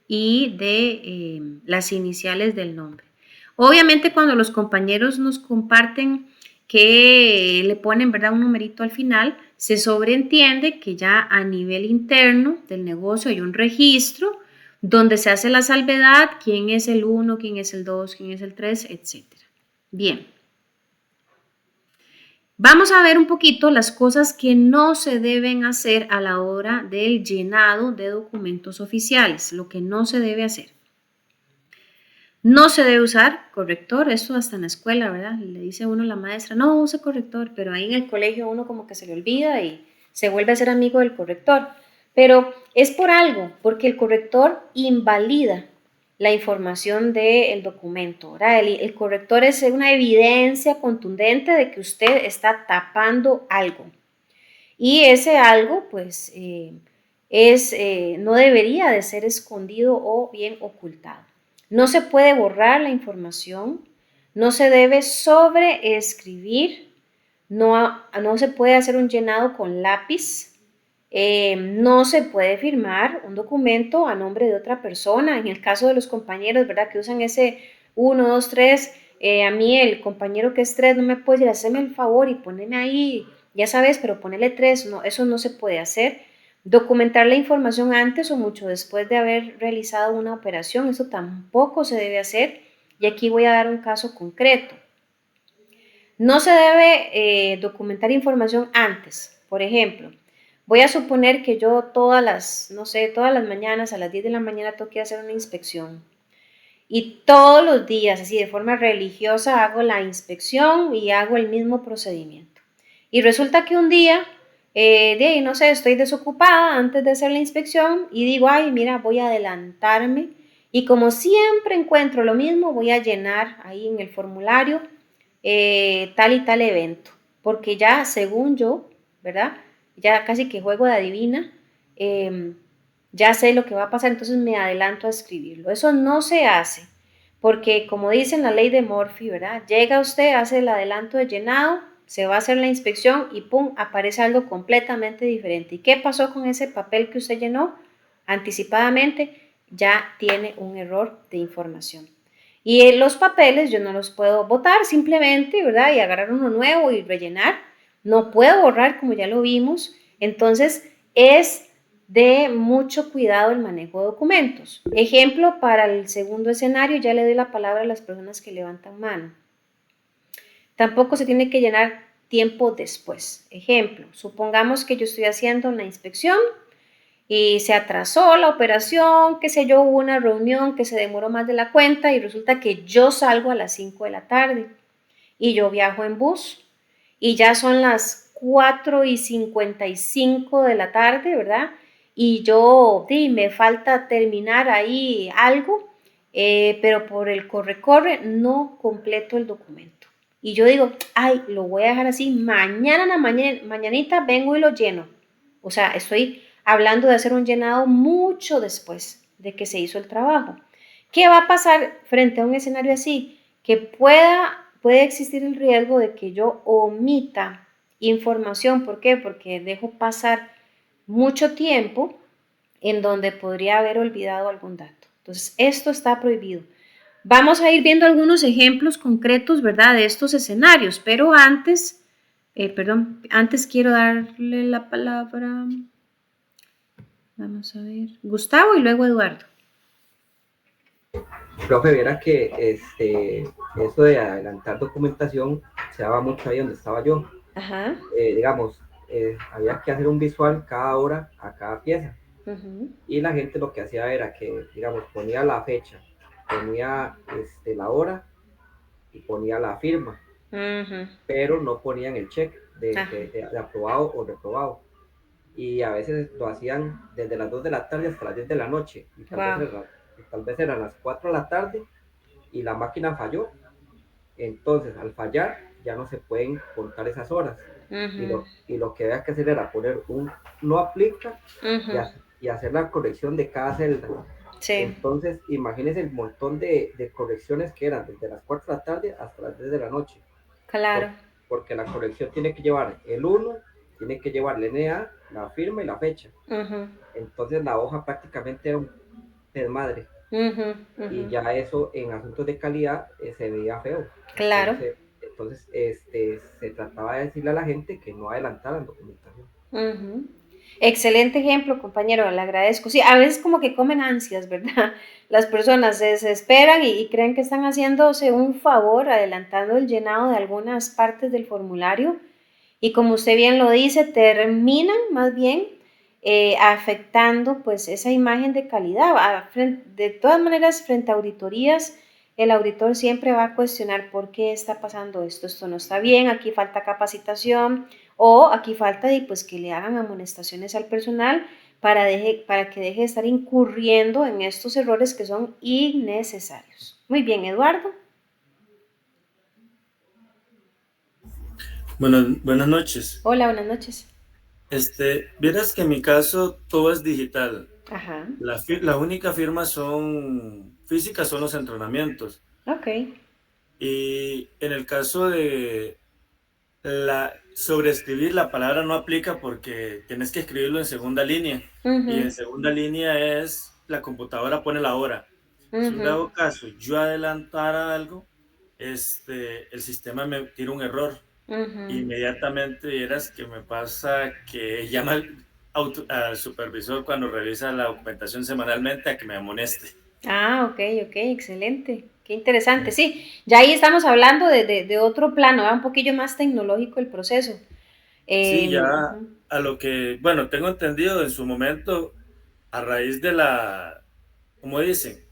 y de las iniciales del nombre. Obviamente cuando los compañeros nos comparten que le ponen, ¿verdad?, un numerito al final, se sobreentiende que ya a nivel interno del negocio hay un registro donde se hace la salvedad, quién es el 1, quién es el 2, quién es el 3, etc. Bien. Vamos a ver un poquito las cosas que no se deben hacer a la hora del llenado de documentos oficiales, lo que no se debe hacer. No se debe usar corrector, esto hasta en la escuela, ¿verdad? Le dice uno a la maestra, no use corrector, pero ahí en el colegio uno como que se le olvida y se vuelve a ser amigo del corrector. Pero es por algo, porque el corrector invalida la información del documento, ¿verdad? El corrector es una evidencia contundente de que usted está tapando algo. Y ese algo, pues, no debería de ser escondido o bien ocultado. No se puede borrar la información, no se debe sobreescribir, no se puede hacer un llenado con lápiz, no se puede firmar un documento a nombre de otra persona. En el caso de los compañeros, ¿verdad?, que usan ese 1, 2, 3, a mí el compañero que es 3 no me puede decir, haceme el favor y poneme ahí, ya sabes, pero ponele 3, no, eso no se puede hacer. Documentar la información antes o mucho después de haber realizado una operación, eso tampoco se debe hacer. Y aquí voy a dar un caso concreto. No se debe documentar información antes. Por ejemplo, voy a suponer que yo todas las mañanas a las 10 de la mañana tengo que hacer una inspección. Y todos los días, así de forma religiosa, hago la inspección y hago el mismo procedimiento. Y resulta que un día, no sé, estoy desocupada antes de hacer la inspección y digo, ay, mira, voy a adelantarme. Y como siempre encuentro lo mismo, voy a llenar ahí en el formulario tal y tal evento. Porque ya, según yo, ¿verdad? Ya casi que juego de adivina, ya sé lo que va a pasar, entonces me adelanto a escribirlo. Eso no se hace, porque como dice en la ley de Murphy, ¿verdad? Llega usted, hace el adelanto de llenado, se va a hacer la inspección y ¡pum!, aparece algo completamente diferente. ¿Y qué pasó con ese papel que usted llenó anticipadamente? Ya tiene un error de información. Y los papeles yo no los puedo botar simplemente, ¿verdad?, y agarrar uno nuevo y rellenar. No puedo borrar, como ya lo vimos. Entonces, es de mucho cuidado el manejo de documentos. Ejemplo, para el segundo escenario, ya le doy la palabra a las personas que levantan mano. Tampoco se tiene que llenar tiempo después. Ejemplo, supongamos que yo estoy haciendo una inspección y se atrasó la operación, qué sé yo, hubo una reunión que se demoró más de la cuenta y resulta que yo salgo a las 5 de la tarde y yo viajo en bus y ya son las 4:55 de la tarde, ¿verdad? Y yo, me falta terminar ahí algo, pero por el corre-corre no completo el documento. Y yo digo, ay, lo voy a dejar así, mañanita vengo y lo lleno. O sea, estoy hablando de hacer un llenado mucho después de que se hizo el trabajo. ¿Qué va a pasar frente a un escenario así? Que puede existir el riesgo de que yo omita información. ¿Por qué? Porque dejo pasar mucho tiempo en donde podría haber olvidado algún dato. Entonces, esto está prohibido. Vamos a ir viendo algunos ejemplos concretos, ¿verdad?, de estos escenarios, pero antes, antes quiero darle la palabra, vamos a ver, Gustavo y luego Eduardo. Profe, viera que eso de adelantar documentación se daba mucho ahí donde estaba yo. Ajá. Digamos, había que hacer un visual cada hora a cada pieza. Uh-huh. Y la gente lo que hacía era que, digamos, ponía la fecha, ponía la hora y ponía la firma, Uh-huh. pero no ponían el check de aprobado o reprobado. Y a veces lo hacían desde las 2 de la tarde hasta las 10 de la noche. Y tal vez eran las 4 de la tarde y la máquina falló. Entonces, al fallar, ya no se pueden contar esas horas. Uh-huh. Y lo que había que hacer era poner un no aplica Uh-huh. y hacer la corrección de cada celda. Sí. Entonces, imagínense el montón de correcciones que eran desde las 4 de la tarde hasta las 10 de la noche. Claro. Porque la corrección tiene que llevar el 1, tiene que llevar el NA, la firma y la fecha. Uh-huh. Entonces, la hoja prácticamente era un desmadre. Uh-huh. Uh-huh. Y ya eso en asuntos de calidad se veía feo. Claro. Entonces se trataba de decirle a la gente que no adelantaran documentación. Uh-huh. Excelente ejemplo, compañero, le agradezco. Sí, a veces como que comen ansias, ¿verdad? Las personas se desesperan y creen que están haciéndose un favor adelantando el llenado de algunas partes del formulario y como usted bien lo dice, terminan más bien afectando pues esa imagen de calidad. De todas maneras, frente a auditorías, el auditor siempre va a cuestionar por qué está pasando esto no está bien, aquí falta capacitación o aquí falta pues, que le hagan amonestaciones al personal para que deje de estar incurriendo en estos errores que son innecesarios. Muy bien, Eduardo. Buenas noches. Hola, buenas noches. Vieras que en mi caso todo es digital. Ajá. La única firma son físicas, son los entrenamientos. Ok. Y en el caso de sobreescribir, la palabra no aplica porque tienes que escribirlo en segunda línea. Uh-huh. Y en segunda línea la computadora pone la hora. Uh-huh. Si en dado caso yo adelantara algo, el sistema me tira un error. Uh-huh. Inmediatamente vieras que me pasa que llama al supervisor cuando revisa la documentación semanalmente a que me amoneste. Ok, excelente, qué interesante. Sí, ya ahí estamos hablando de otro plano, un poquillo más tecnológico el proceso. Sí, ya a lo que, bueno, tengo entendido en su momento, a raíz de como dicen,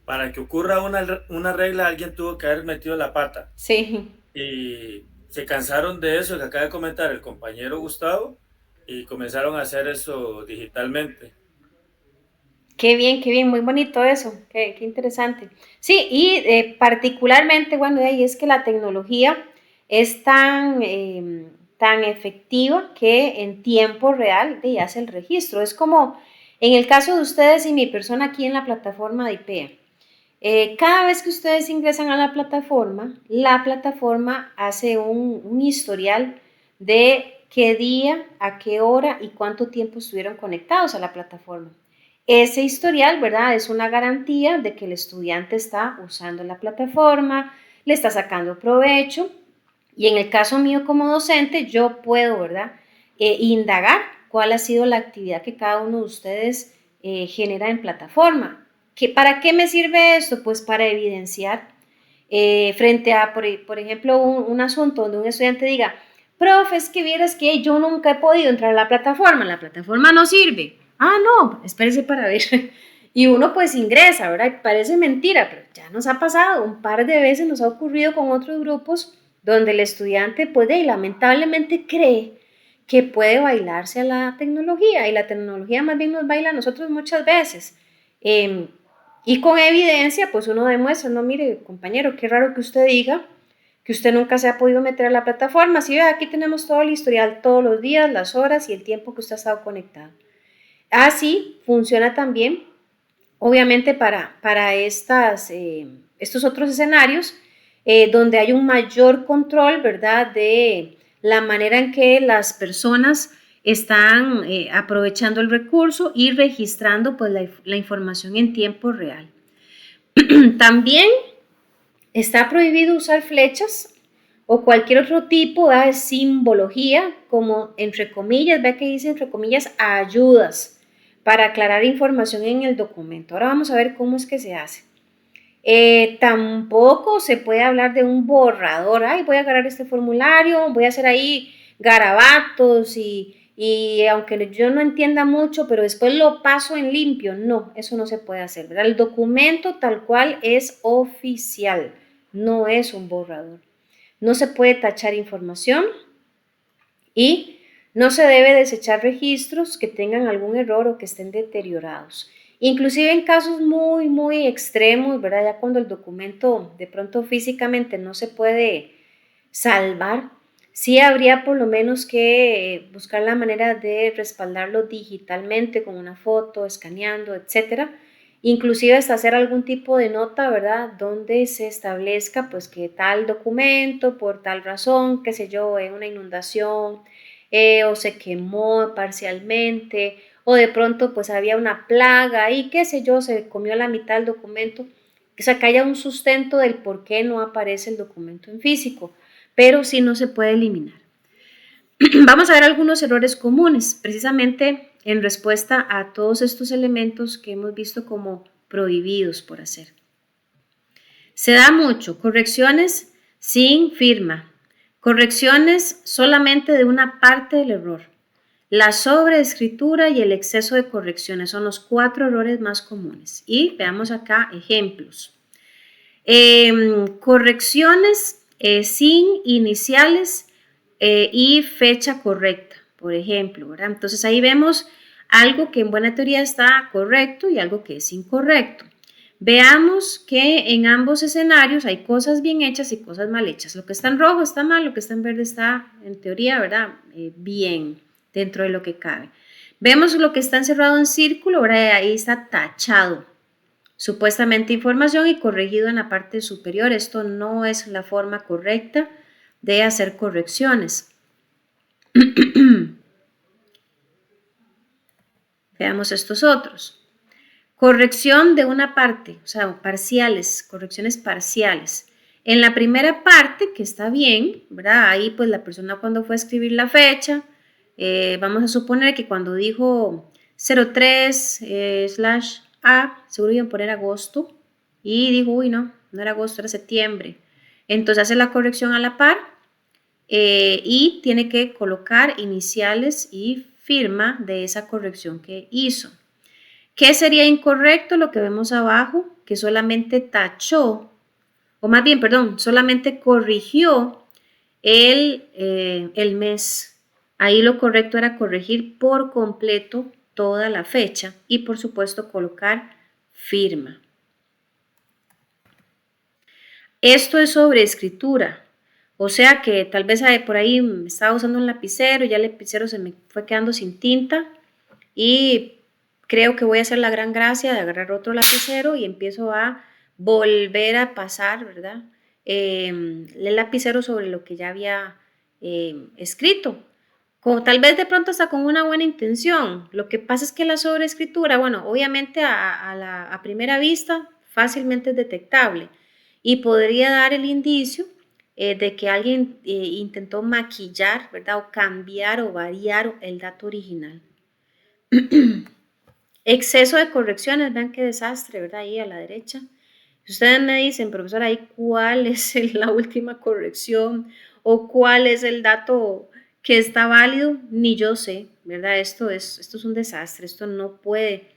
para que ocurra una regla, alguien tuvo que haber metido la pata. Sí. Y se cansaron de eso que acaba de comentar el compañero Gustavo y comenzaron a hacer eso digitalmente. Qué bien, muy bonito eso, qué interesante. Sí, y particularmente, bueno, ahí es que la tecnología es tan efectiva que en tiempo real hace el registro. Es como en el caso de ustedes y mi persona aquí en la plataforma de IPEA. Cada vez que ustedes ingresan a la plataforma hace un historial de qué día, a qué hora y cuánto tiempo estuvieron conectados a la plataforma. Ese historial, ¿verdad?, es una garantía de que el estudiante está usando la plataforma, le está sacando provecho y en el caso mío como docente yo puedo, ¿verdad?, indagar cuál ha sido la actividad que cada uno de ustedes genera en plataforma. ¿Para qué me sirve esto? Pues para evidenciar frente a, por ejemplo, un asunto donde un estudiante diga, profe, es que vieras que yo nunca he podido entrar a la plataforma no sirve. No, espérese para ver. Y uno pues ingresa, ¿verdad? Y parece mentira, pero ya nos ha pasado, un par de veces nos ha ocurrido con otros grupos donde el estudiante puede y lamentablemente cree que puede bailarse a la tecnología y la tecnología más bien nos baila a nosotros muchas veces. Y con evidencia, pues uno demuestra, no, mire, compañero, qué raro que usted diga que usted nunca se ha podido meter a la plataforma. Sí, aquí tenemos todo el historial, todos los días, las horas y el tiempo que usted ha estado conectado. Así funciona también, obviamente, para estos otros escenarios donde hay un mayor control, ¿verdad?, de la manera en que las personas están aprovechando el recurso y registrando pues, la información en tiempo real. También está prohibido usar flechas o cualquier otro tipo de simbología, como entre comillas, ve que dice entre comillas, ayudas para aclarar información en el documento. Ahora vamos a ver cómo es que se hace. Tampoco se puede hablar de un borrador. Ay, voy a agarrar este formulario, voy a hacer ahí garabatos y aunque yo no entienda mucho, pero después lo paso en limpio. No, eso no se puede hacer, ¿verdad? El documento tal cual es oficial, no es un borrador. No se puede tachar información y no se debe desechar registros que tengan algún error o que estén deteriorados. Inclusive en casos muy extremos, ¿verdad? Ya cuando el documento de pronto físicamente no se puede salvar, sí habría por lo menos que buscar la manera de respaldarlo digitalmente con una foto, escaneando, etcétera. Inclusive hasta hacer algún tipo de nota, ¿verdad? Donde se establezca pues que tal documento por tal razón, qué sé yo, en una inundación o se quemó parcialmente o de pronto pues había una plaga y qué sé yo, se comió la mitad del documento. O sea, que haya un sustento del por qué no aparece el documento en físico, pero sí no se puede eliminar. Vamos a ver algunos errores comunes, precisamente en respuesta a todos estos elementos que hemos visto como prohibidos por hacer. Se da mucho correcciones sin firma, correcciones solamente de una parte del error, la sobreescritura y el exceso de correcciones son los 4 errores más comunes. Y veamos acá ejemplos. Correcciones sin iniciales y fecha correcta, por ejemplo, ¿verdad? Entonces ahí vemos algo que en buena teoría está correcto y algo que es incorrecto. Veamos que en ambos escenarios hay cosas bien hechas y cosas mal hechas. Lo que está en rojo está mal, lo que está en verde está, en teoría, ¿verdad? Bien, dentro de lo que cabe. Vemos lo que está encerrado en círculo, ¿verdad? Ahí está tachado. Supuestamente información y corregido en la parte superior. Esto no es la forma correcta de hacer correcciones. Veamos estos otros. Corrección de una parte, o sea, parciales, correcciones parciales. En la primera parte, que está bien, ¿verdad? Ahí pues la persona cuando fue a escribir la fecha, vamos a suponer que cuando dijo 03/A, seguro iban a poner agosto, y dijo, uy, no era agosto, era septiembre. Entonces hace la corrección a la par y tiene que colocar iniciales y firma de esa corrección que hizo. ¿Qué sería incorrecto? Lo que vemos abajo, que solamente tachó, o más bien, perdón, solamente corrigió el mes. Ahí lo correcto era corregir por completo toda la fecha y por supuesto colocar firma. Esto es sobre escritura, o sea que tal vez por ahí estaba usando un lapicero y ya el lapicero se me fue quedando sin tinta y creo que voy a hacer la gran gracia de agarrar otro lapicero y empiezo a volver a pasar, ¿verdad? El lapicero sobre lo que ya había escrito. Tal vez de pronto hasta con una buena intención. Lo que pasa es que la sobreescritura, bueno, obviamente a primera vista fácilmente es detectable y podría dar el indicio de que alguien intentó maquillar, ¿verdad? O cambiar o variar el dato original. Exceso de correcciones, vean qué desastre, ¿verdad? Ahí a la derecha. Si ustedes me dicen, profesor, ahí cuál es la última corrección o cuál es el dato que está válido, ni yo sé, ¿verdad? Esto es un desastre, esto no puede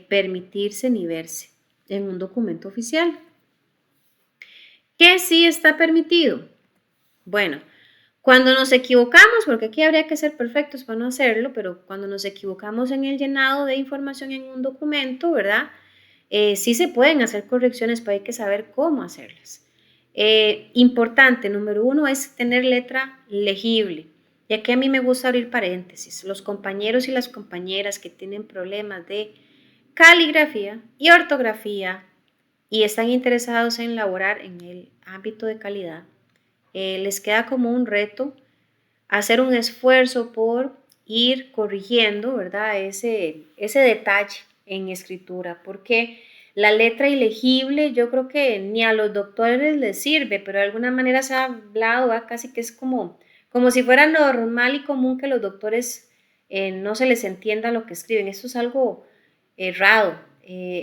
permitirse ni verse en un documento oficial. ¿Qué sí está permitido? Bueno, cuando nos equivocamos, porque aquí habría que ser perfectos para no hacerlo, pero cuando nos equivocamos en el llenado de información en un documento, ¿verdad? Sí se pueden hacer correcciones, pero hay que saber cómo hacerlas. Importante, número 1, es tener letra legible. Y aquí a mí me gusta abrir paréntesis. Los compañeros y las compañeras que tienen problemas de caligrafía y ortografía y están interesados en laborar en el ámbito de calidad, les queda como un reto hacer un esfuerzo por ir corrigiendo, ¿verdad? Ese detalle en escritura, porque La letra ilegible, yo creo que ni a los doctores les sirve, pero de alguna manera se ha hablado, ¿va? Casi que es como si fuera normal y común que los doctores no se les entienda lo que escriben. Esto es algo errado,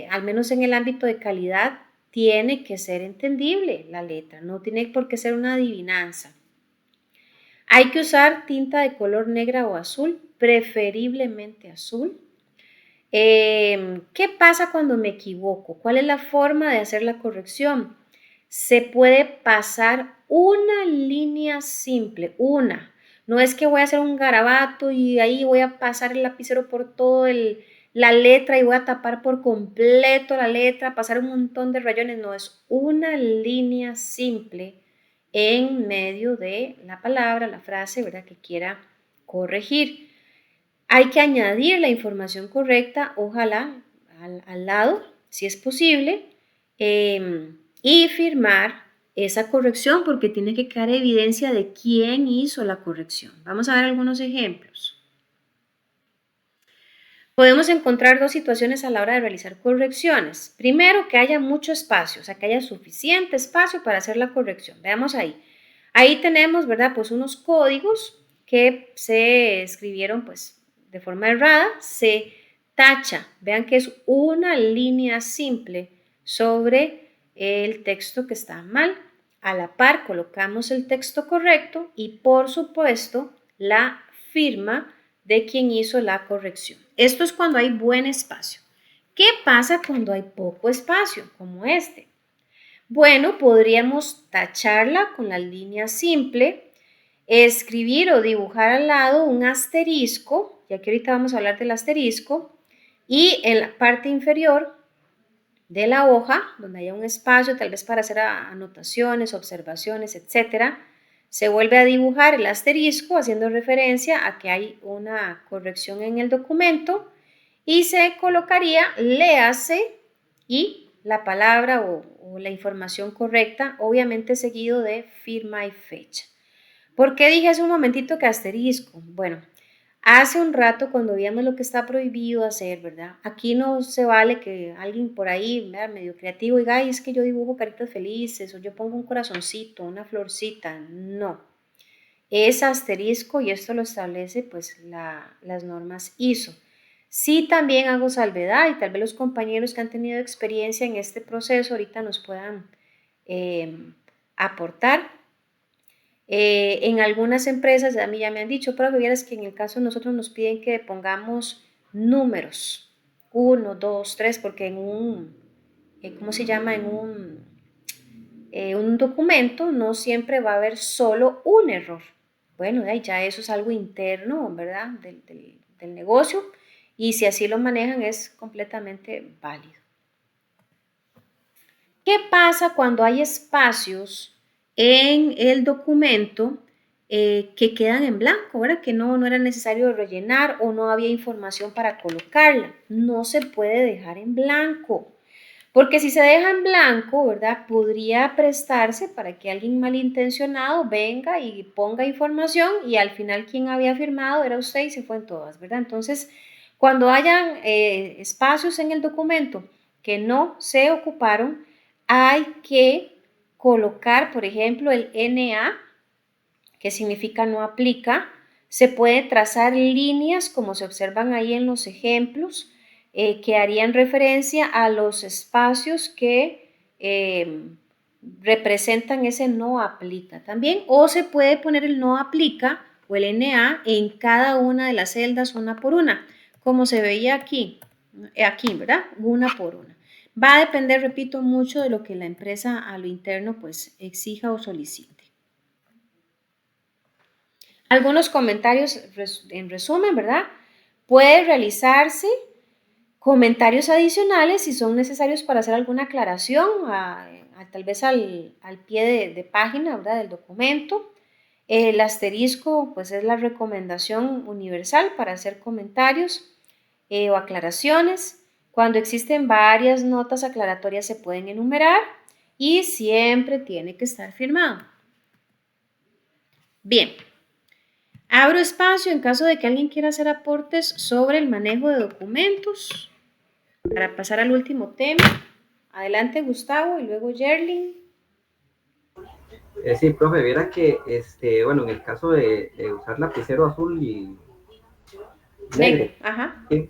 al menos en el ámbito de calidad, tiene que ser entendible la letra, no tiene por qué ser una adivinanza. Hay que usar tinta de color negra o azul, preferiblemente azul. ¿Qué pasa cuando me equivoco? ¿Cuál es la forma de hacer la corrección? Se puede pasar una línea simple, una. No es que voy a hacer un garabato y ahí voy a pasar el lapicero por toda la letra y voy a tapar por completo la letra, pasar un montón de rayones. No, es una línea simple en medio de la palabra, la frase, ¿verdad? Que quiera corregir. Hay que añadir la información correcta, ojalá al lado, si es posible, y firmar esa corrección porque tiene que quedar evidencia de quién hizo la corrección. Vamos a ver algunos ejemplos. Podemos encontrar dos situaciones a la hora de realizar correcciones. Primero, que haya mucho espacio, o sea, que haya suficiente espacio para hacer la corrección. Veamos ahí. Ahí tenemos, ¿verdad? Pues unos códigos que se escribieron, pues, de forma errada, se tacha. Vean que es una línea simple sobre el texto que está mal. A la par colocamos el texto correcto y, por supuesto, la firma de quien hizo la corrección. Esto es cuando hay buen espacio. ¿Qué pasa cuando hay poco espacio, como este? Bueno, podríamos tacharla con la línea simple, escribir o dibujar al lado un asterisco, ya que ahorita vamos a hablar del asterisco, y en la parte inferior de la hoja, donde haya un espacio tal vez para hacer anotaciones, observaciones, etcétera, se vuelve a dibujar el asterisco haciendo referencia a que hay una corrección en el documento y se colocaría léase y la palabra o la información correcta, obviamente seguido de firma y fecha. ¿Por qué dije hace un momentito que asterisco? Bueno, hace un rato cuando veíamos lo que está prohibido hacer, ¿verdad? Aquí no se vale que alguien por ahí, ¿verdad? Medio creativo, diga, ay, es que yo dibujo caritas felices o yo pongo un corazoncito, una florcita. No, es asterisco y esto lo establece pues las normas ISO. Sí, también hago salvedad y tal vez los compañeros que han tenido experiencia en este proceso ahorita nos puedan aportar. En algunas empresas, a mí ya me han dicho, pero vieras que en el caso de nosotros nos piden que pongamos números, 1, 2, 3, porque en un, ¿cómo se llama? En un documento no siempre va a haber solo un error. Bueno, ya eso es algo interno, ¿verdad? Del negocio, y si así lo manejan es completamente válido. ¿Qué pasa cuando hay espacios en el documento que quedan en blanco, ¿verdad? Que no era necesario rellenar o no había información para colocarla? No se puede dejar en blanco, porque si se deja en blanco, ¿verdad? Podría prestarse para que alguien malintencionado venga y ponga información y al final quien había firmado era usted y se fue en todas, ¿verdad? Entonces, cuando hayan espacios en el documento que no se ocuparon, hay que colocar, por ejemplo, el NA, que significa no aplica. Se puede trazar líneas, como se observan ahí en los ejemplos, que harían referencia a los espacios que representan ese no aplica también, o se puede poner el no aplica o el NA en cada una de las celdas una por una, como se veía aquí, ¿verdad? Una por una. Va a depender, repito, mucho de lo que la empresa a lo interno pues exija o solicite. Algunos comentarios en resumen, ¿verdad? Puede realizarse comentarios adicionales si son necesarios para hacer alguna aclaración, tal vez al pie de página, ¿verdad? Del documento. El asterisco pues es la recomendación universal para hacer comentarios o aclaraciones. Cuando existen varias notas aclaratorias se pueden enumerar y siempre tiene que estar firmado. Bien, abro espacio en caso de que alguien quiera hacer aportes sobre el manejo de documentos para pasar al último tema. Adelante, Gustavo, y luego Yerlin. Sí, profe, viera que, bueno, en el caso de usar lapicero azul y negro, Ajá. ¿sí?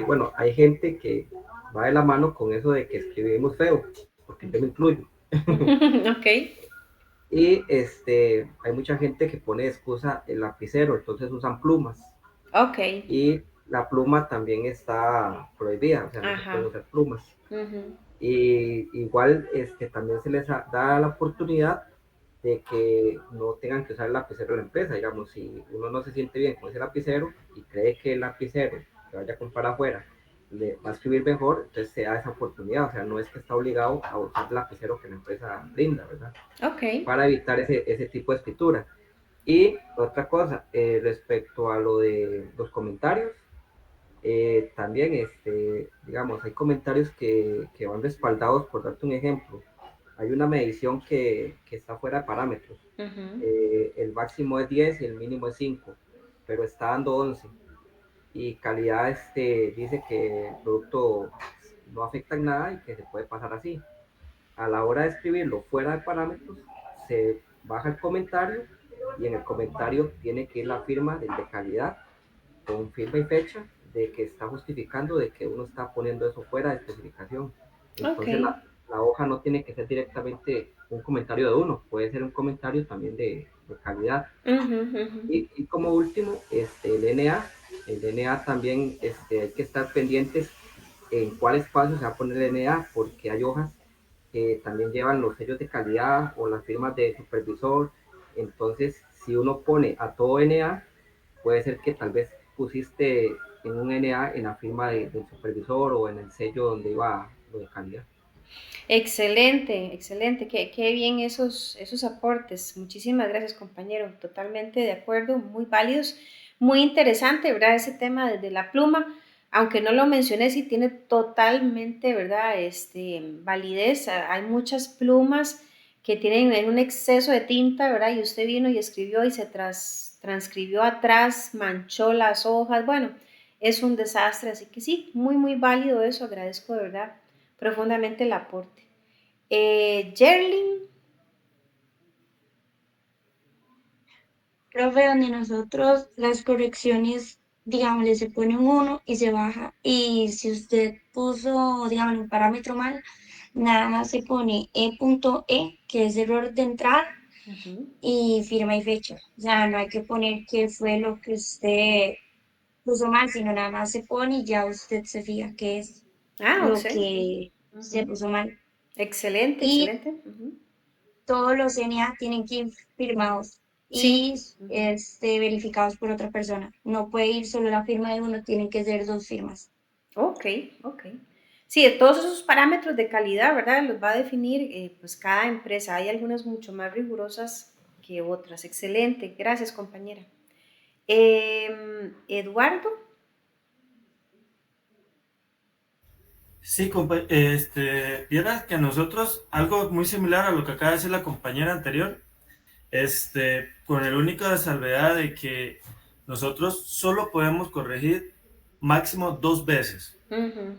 Bueno, hay gente que va de la mano con eso de que escribimos feo, porque yo me incluyo. Ok. Y hay mucha gente que pone de excusa el lapicero, entonces usan plumas. Ok. Y la pluma también está prohibida, o sea, no se pueden Ajá. usar plumas. Ujú. Y igual también se les da la oportunidad de que no tengan que usar el lapicero de la empresa. Digamos, si uno no se siente bien con ese lapicero y cree que el lapicero que vaya a comprar afuera le va a escribir mejor, entonces se da esa oportunidad. O sea, no es que está obligado a usar el lapicero que la empresa brinda, ¿verdad? Ok. Para evitar ese tipo de escritura. Y otra cosa, respecto a lo de los comentarios, también, digamos, hay comentarios que van respaldados, por darte un ejemplo. Hay una medición que está fuera de parámetros. Ujú. El máximo es 10 y el mínimo es 5, pero está dando 11. Y calidad dice que el producto no afecta en nada y que se puede pasar así. A la hora de escribirlo fuera de parámetros, se baja el comentario y en el comentario tiene que ir la firma del de calidad con firma y fecha de que está justificando de que uno está poniendo eso fuera de especificación. Ok. Entonces la hoja no tiene que ser directamente un comentario de uno, puede ser un comentario también de calidad. Ujú, ujú. Y como último, el NA también hay que estar pendientes en cuál espacio se va a poner el NA, porque hay hojas que también llevan los sellos de calidad o las firmas de supervisor. Entonces, si uno pone a todo NA, puede ser que tal vez pusiste en un NA en la firma del supervisor o en el sello donde iba lo de calidad. Excelente, excelente. Qué bien esos aportes. Muchísimas gracias, compañero. Totalmente de acuerdo, muy válidos, muy interesante, ¿verdad? Ese tema de la pluma, aunque no lo mencioné, sí tiene totalmente, ¿verdad? Validez. Hay muchas plumas que tienen un exceso de tinta, ¿verdad? Y usted vino y escribió y se transcribió atrás, manchó las hojas. Bueno, es un desastre, así que sí, muy, muy válido eso. Agradezco de verdad profundamente el aporte. Yerlin. Profe, donde nosotros las correcciones, digamos, se pone un 1 y se baja. Y si usted puso, digamos, un parámetro mal, nada más se pone E.E, que es error de entrada, Uh-huh. y firma y fecha. O sea, no hay que poner qué fue lo que usted puso mal, sino nada más se pone y ya usted se fija qué es lo Excelente. que se Uh-huh. puso mal. Excelente, Y excelente. Uh-huh. todos los NA tienen que ir firmados y Sí. Uh-huh. verificados por otra persona. No puede ir solo la firma de uno, tienen que ser dos firmas. Ok, ok. Sí, de todos esos parámetros de calidad, ¿verdad? Los va a definir pues cada empresa. Hay algunas mucho más rigurosas que otras. Excelente. Gracias, compañera. Eduardo. Sí, vieras que nosotros, algo muy similar a lo que acaba de decir la compañera anterior, con el único de salvedad de que nosotros solo podemos corregir máximo 2 veces. Uh-huh.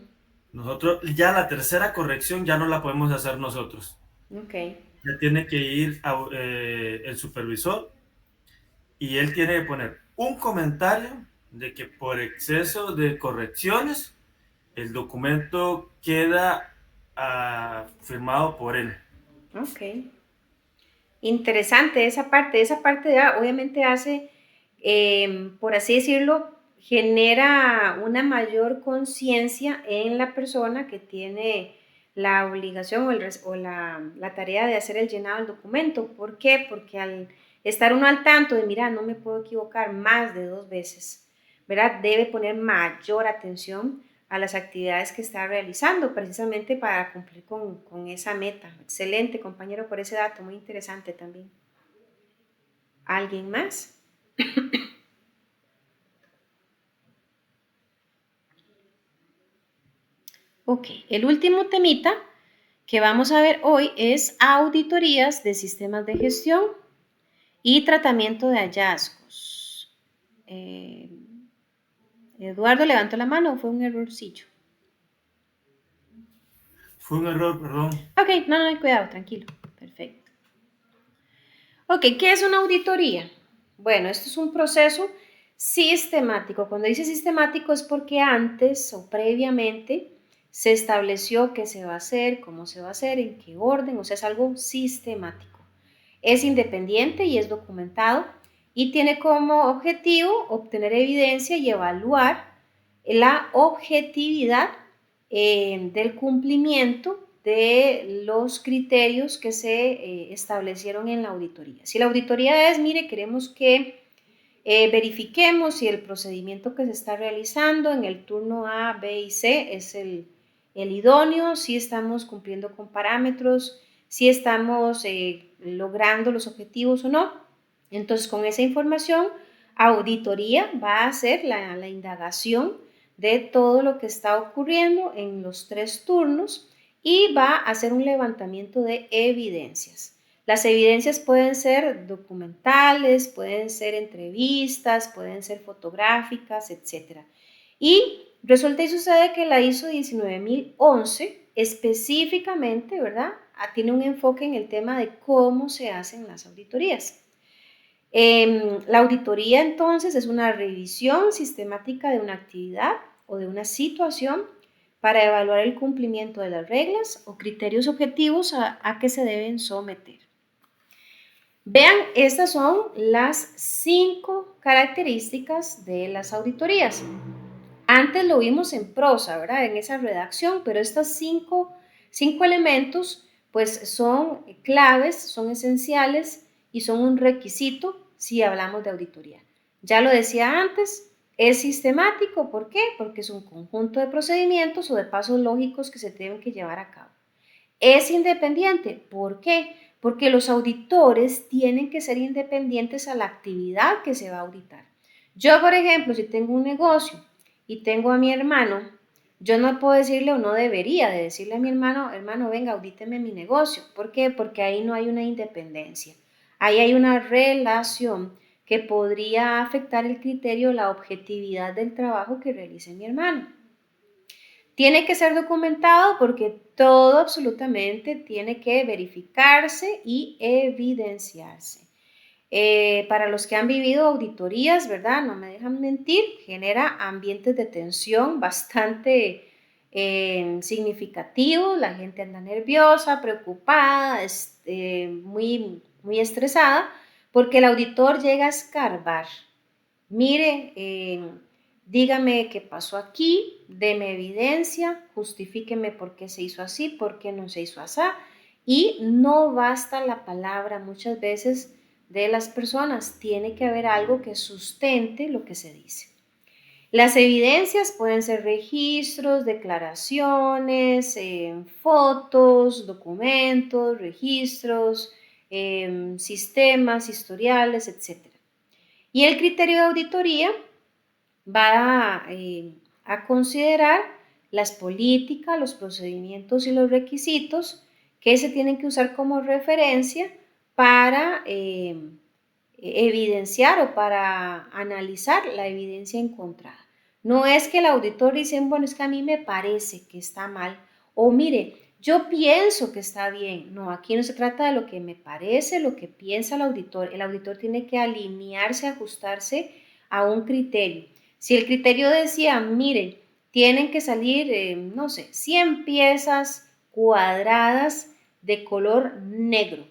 Nosotros, ya la tercera corrección ya no la podemos hacer nosotros. Ok. Ya tiene que ir el supervisor y él tiene que poner un comentario de que por exceso de correcciones el documento queda firmado por él. Ok. Interesante esa parte obviamente hace, por así decirlo, genera una mayor conciencia en la persona que tiene la obligación o la tarea de hacer el llenado del documento. ¿Por qué? Porque al estar uno al tanto de, mira, no me puedo equivocar más de 2 veces, ¿verdad? Debe poner mayor atención a las actividades que está realizando, precisamente para cumplir con esa meta. Excelente, compañero, por ese dato, muy interesante también. ¿Alguien más? Ok, el último temita que vamos a ver hoy es auditorías de sistemas de gestión y tratamiento de hallazgos. Eduardo levantó la mano o fue un errorcillo. Fue un error, perdón. Ok, no, cuidado, tranquilo. Perfecto. Ok, ¿qué es una auditoría? Bueno, esto es un proceso sistemático. Cuando dice sistemático es porque antes o previamente se estableció qué se va a hacer, cómo se va a hacer, en qué orden, o sea, es algo sistemático. Es independiente y es documentado y tiene como objetivo obtener evidencia y evaluar la objetividad del cumplimiento de los criterios que se establecieron en la auditoría. Si la auditoría es, mire, queremos que verifiquemos si el procedimiento que se está realizando en el turno A, B y C es el idóneo, si estamos cumpliendo con parámetros, si estamos logrando los objetivos o no. Entonces, con esa información, auditoría va a hacer la indagación de todo lo que está ocurriendo en los 3 turnos y va a hacer un levantamiento de evidencias. Las evidencias pueden ser documentales, pueden ser entrevistas, pueden ser fotográficas, etc. Y resulta y sucede que la ISO 19011 específicamente, ¿verdad? Tiene un enfoque en el tema de cómo se hacen las auditorías. La auditoría entonces es una revisión sistemática de una actividad o de una situación para evaluar el cumplimiento de las reglas o criterios objetivos a que se deben someter. Vean, estas son las 5 características de las auditorías. Antes lo vimos en prosa, ¿verdad? En esa redacción, pero estos 5 elementos pues son claves, son esenciales y son un requisito si hablamos de auditoría. Ya lo decía antes, es sistemático, ¿por qué? Porque es un conjunto de procedimientos o de pasos lógicos que se tienen que llevar a cabo. Es independiente, ¿por qué? Porque los auditores tienen que ser independientes a la actividad que se va a auditar. Yo, por ejemplo, si tengo un negocio y tengo a mi hermano, yo no puedo decirle o no debería de decirle a mi hermano, venga, audíteme mi negocio. ¿Por qué? Porque ahí no hay una independencia. Ahí hay una relación que podría afectar el criterio, la objetividad del trabajo que realice mi hermano. Tiene que ser documentado porque todo absolutamente tiene que verificarse y evidenciarse. Para los que han vivido auditorías, ¿verdad? No me dejan mentir, genera ambientes de tensión bastante significativos, la gente anda nerviosa, preocupada, muy estresada, porque el auditor llega a escarbar. Mire, dígame qué pasó aquí, deme evidencia, justifíqueme por qué se hizo así, por qué no se hizo así. Y no basta la palabra muchas veces de las personas, tiene que haber algo que sustente lo que se dice. Las evidencias pueden ser registros, declaraciones, fotos, documentos, registros, sistemas, historiales, etc. Y el criterio de auditoría va a considerar las políticas, los procedimientos y los requisitos que se tienen que usar como referencia para evidenciar o para analizar la evidencia encontrada. No es que el auditor dice, bueno, es que a mí me parece que está mal, o mire, yo pienso que está bien. No, aquí no se trata de lo que me parece, lo que piensa el auditor. El auditor tiene que alinearse, ajustarse a un criterio. Si el criterio decía, mire, tienen que salir, no sé, 100 piezas cuadradas de color negro.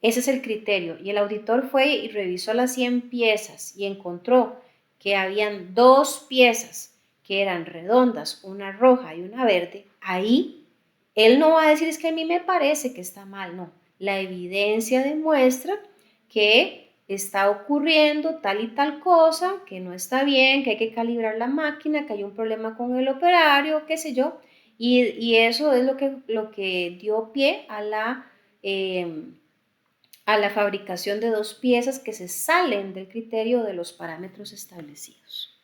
Ese es el criterio. Y el auditor fue y revisó las 100 piezas y encontró que habían 2 piezas que eran redondas, una roja y una verde. Ahí, él no va a decir, es que a mí me parece que está mal. No, la evidencia demuestra que está ocurriendo tal y tal cosa, que no está bien, que hay que calibrar la máquina, que hay un problema con el operario, qué sé yo. Y eso es lo que dio pie a la fabricación de 2 piezas que se salen del criterio de los parámetros establecidos.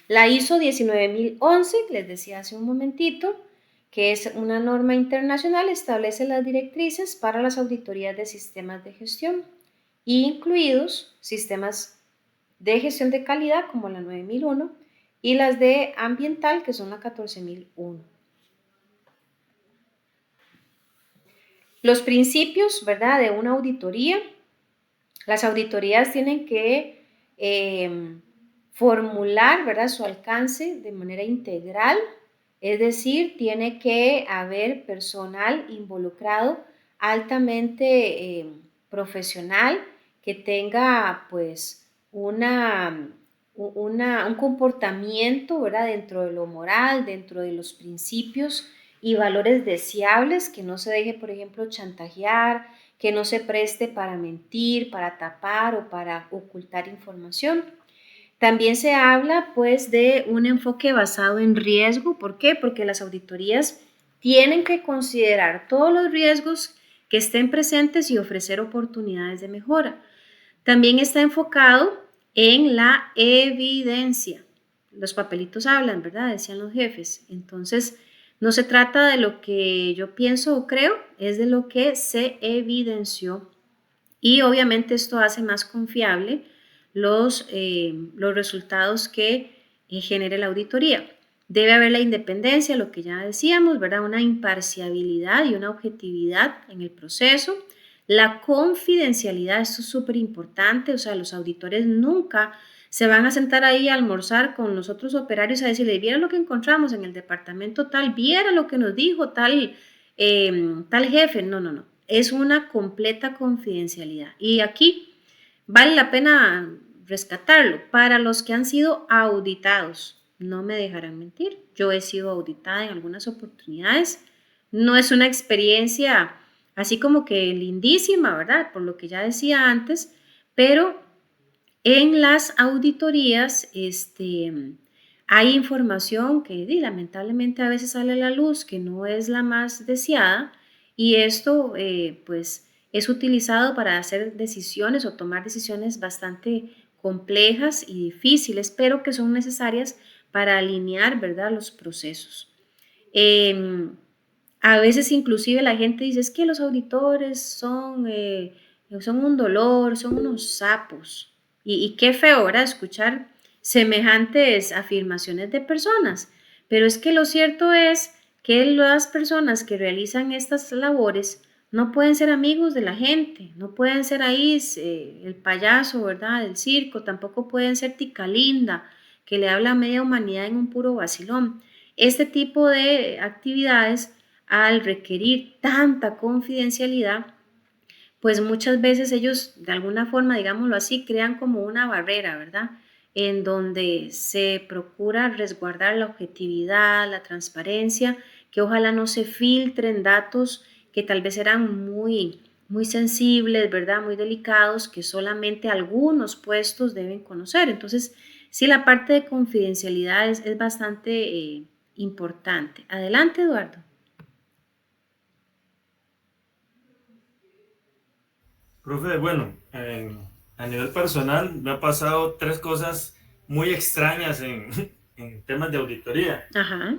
La ISO 19011, les decía hace un momentito, que es una norma internacional, establece las directrices para las auditorías de sistemas de gestión, incluidos sistemas de gestión de calidad como la 9001 y las de ambiental que son la 14001. Los principios, ¿verdad?, de una auditoría. Las auditorías tienen que formular, ¿verdad?, su alcance de manera integral, es decir, tiene que haber personal involucrado altamente profesional que tenga pues un comportamiento, ¿verdad?, dentro de lo moral, dentro de los principios y valores deseables, que no se deje, por ejemplo, chantajear, que no se preste para mentir, para tapar o para ocultar información. También se habla pues de un enfoque basado en riesgo. ¿Por qué? Porque las auditorías tienen que considerar todos los riesgos que estén presentes y ofrecer oportunidades de mejora. También está enfocado en la evidencia. Los papelitos hablan, ¿verdad?, decían los jefes. Entonces, no se trata de lo que yo pienso o creo, es de lo que se evidenció. Y obviamente esto hace más confiable los resultados que genere la auditoría. Debe haber la independencia, lo que ya decíamos, ¿verdad?, una imparcialidad y una objetividad en el proceso. La confidencialidad, esto es súper importante, o sea, los auditores nunca se van a sentar ahí a almorzar con los otros operarios a decirle, viera lo que encontramos en el departamento tal, viera lo que nos dijo tal jefe. No, no, no. Es una completa confidencialidad. Y aquí vale la pena rescatarlo. Para los que han sido auditados, no me dejarán mentir, yo he sido auditada en algunas oportunidades. No es una experiencia así como que lindísima, ¿verdad?, por lo que ya decía antes, pero en las auditorías hay información que lamentablemente a veces sale a la luz que no es la más deseada, y esto pues es utilizado para hacer decisiones o tomar decisiones bastante complejas y difíciles, pero que son necesarias para alinear, ¿verdad?, los procesos. A veces inclusive la gente dice, es que los auditores son un dolor, son unos sapos. Y qué feo, ¿verdad?, escuchar semejantes afirmaciones de personas. Pero es que lo cierto es que las personas que realizan estas labores no pueden ser amigos de la gente, no pueden ser ahí el payaso, ¿verdad?, del circo, tampoco pueden ser tica linda, que le habla a media humanidad en un puro vacilón. Este tipo de actividades, al requerir tanta confidencialidad, pues muchas veces ellos de alguna forma, digámoslo así, crean como una barrera, ¿verdad?, en donde se procura resguardar la objetividad, la transparencia, que ojalá no se filtren datos que tal vez eran muy sensibles, ¿verdad?, muy delicados, que solamente algunos puestos deben conocer. Entonces, sí, la parte de confidencialidad es bastante importante. Adelante, Eduardo. Profe, bueno, a nivel personal me ha pasado 3 cosas muy extrañas en temas de auditoría. Ajá.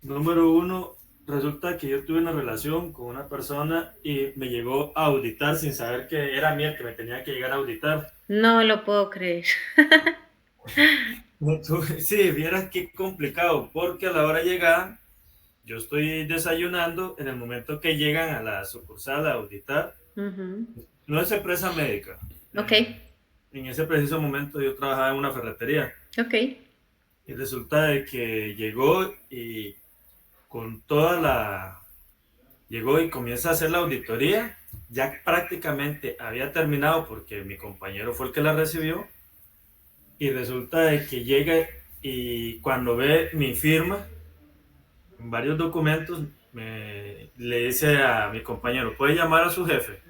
Número 1, resulta que yo tuve una relación con una persona y me llegó a auditar sin saber que era a mí el que me tenía que llegar a auditar. No lo puedo creer. Sí, vieras qué complicado, porque a la hora de llegar, yo estoy desayunando, en el momento que llegan a la sucursal a auditar, Ujú. no es empresa médica. Ok, En ese preciso momento yo trabajaba en una ferretería ok. y resulta de que llegó y con toda la... Llegó y comienza a hacer la auditoría, ya prácticamente había terminado porque mi compañero fue el que la recibió, y resulta de que llega y cuando ve mi firma en varios documentos, le dice a mi compañero, ¿puede llamar a su jefe?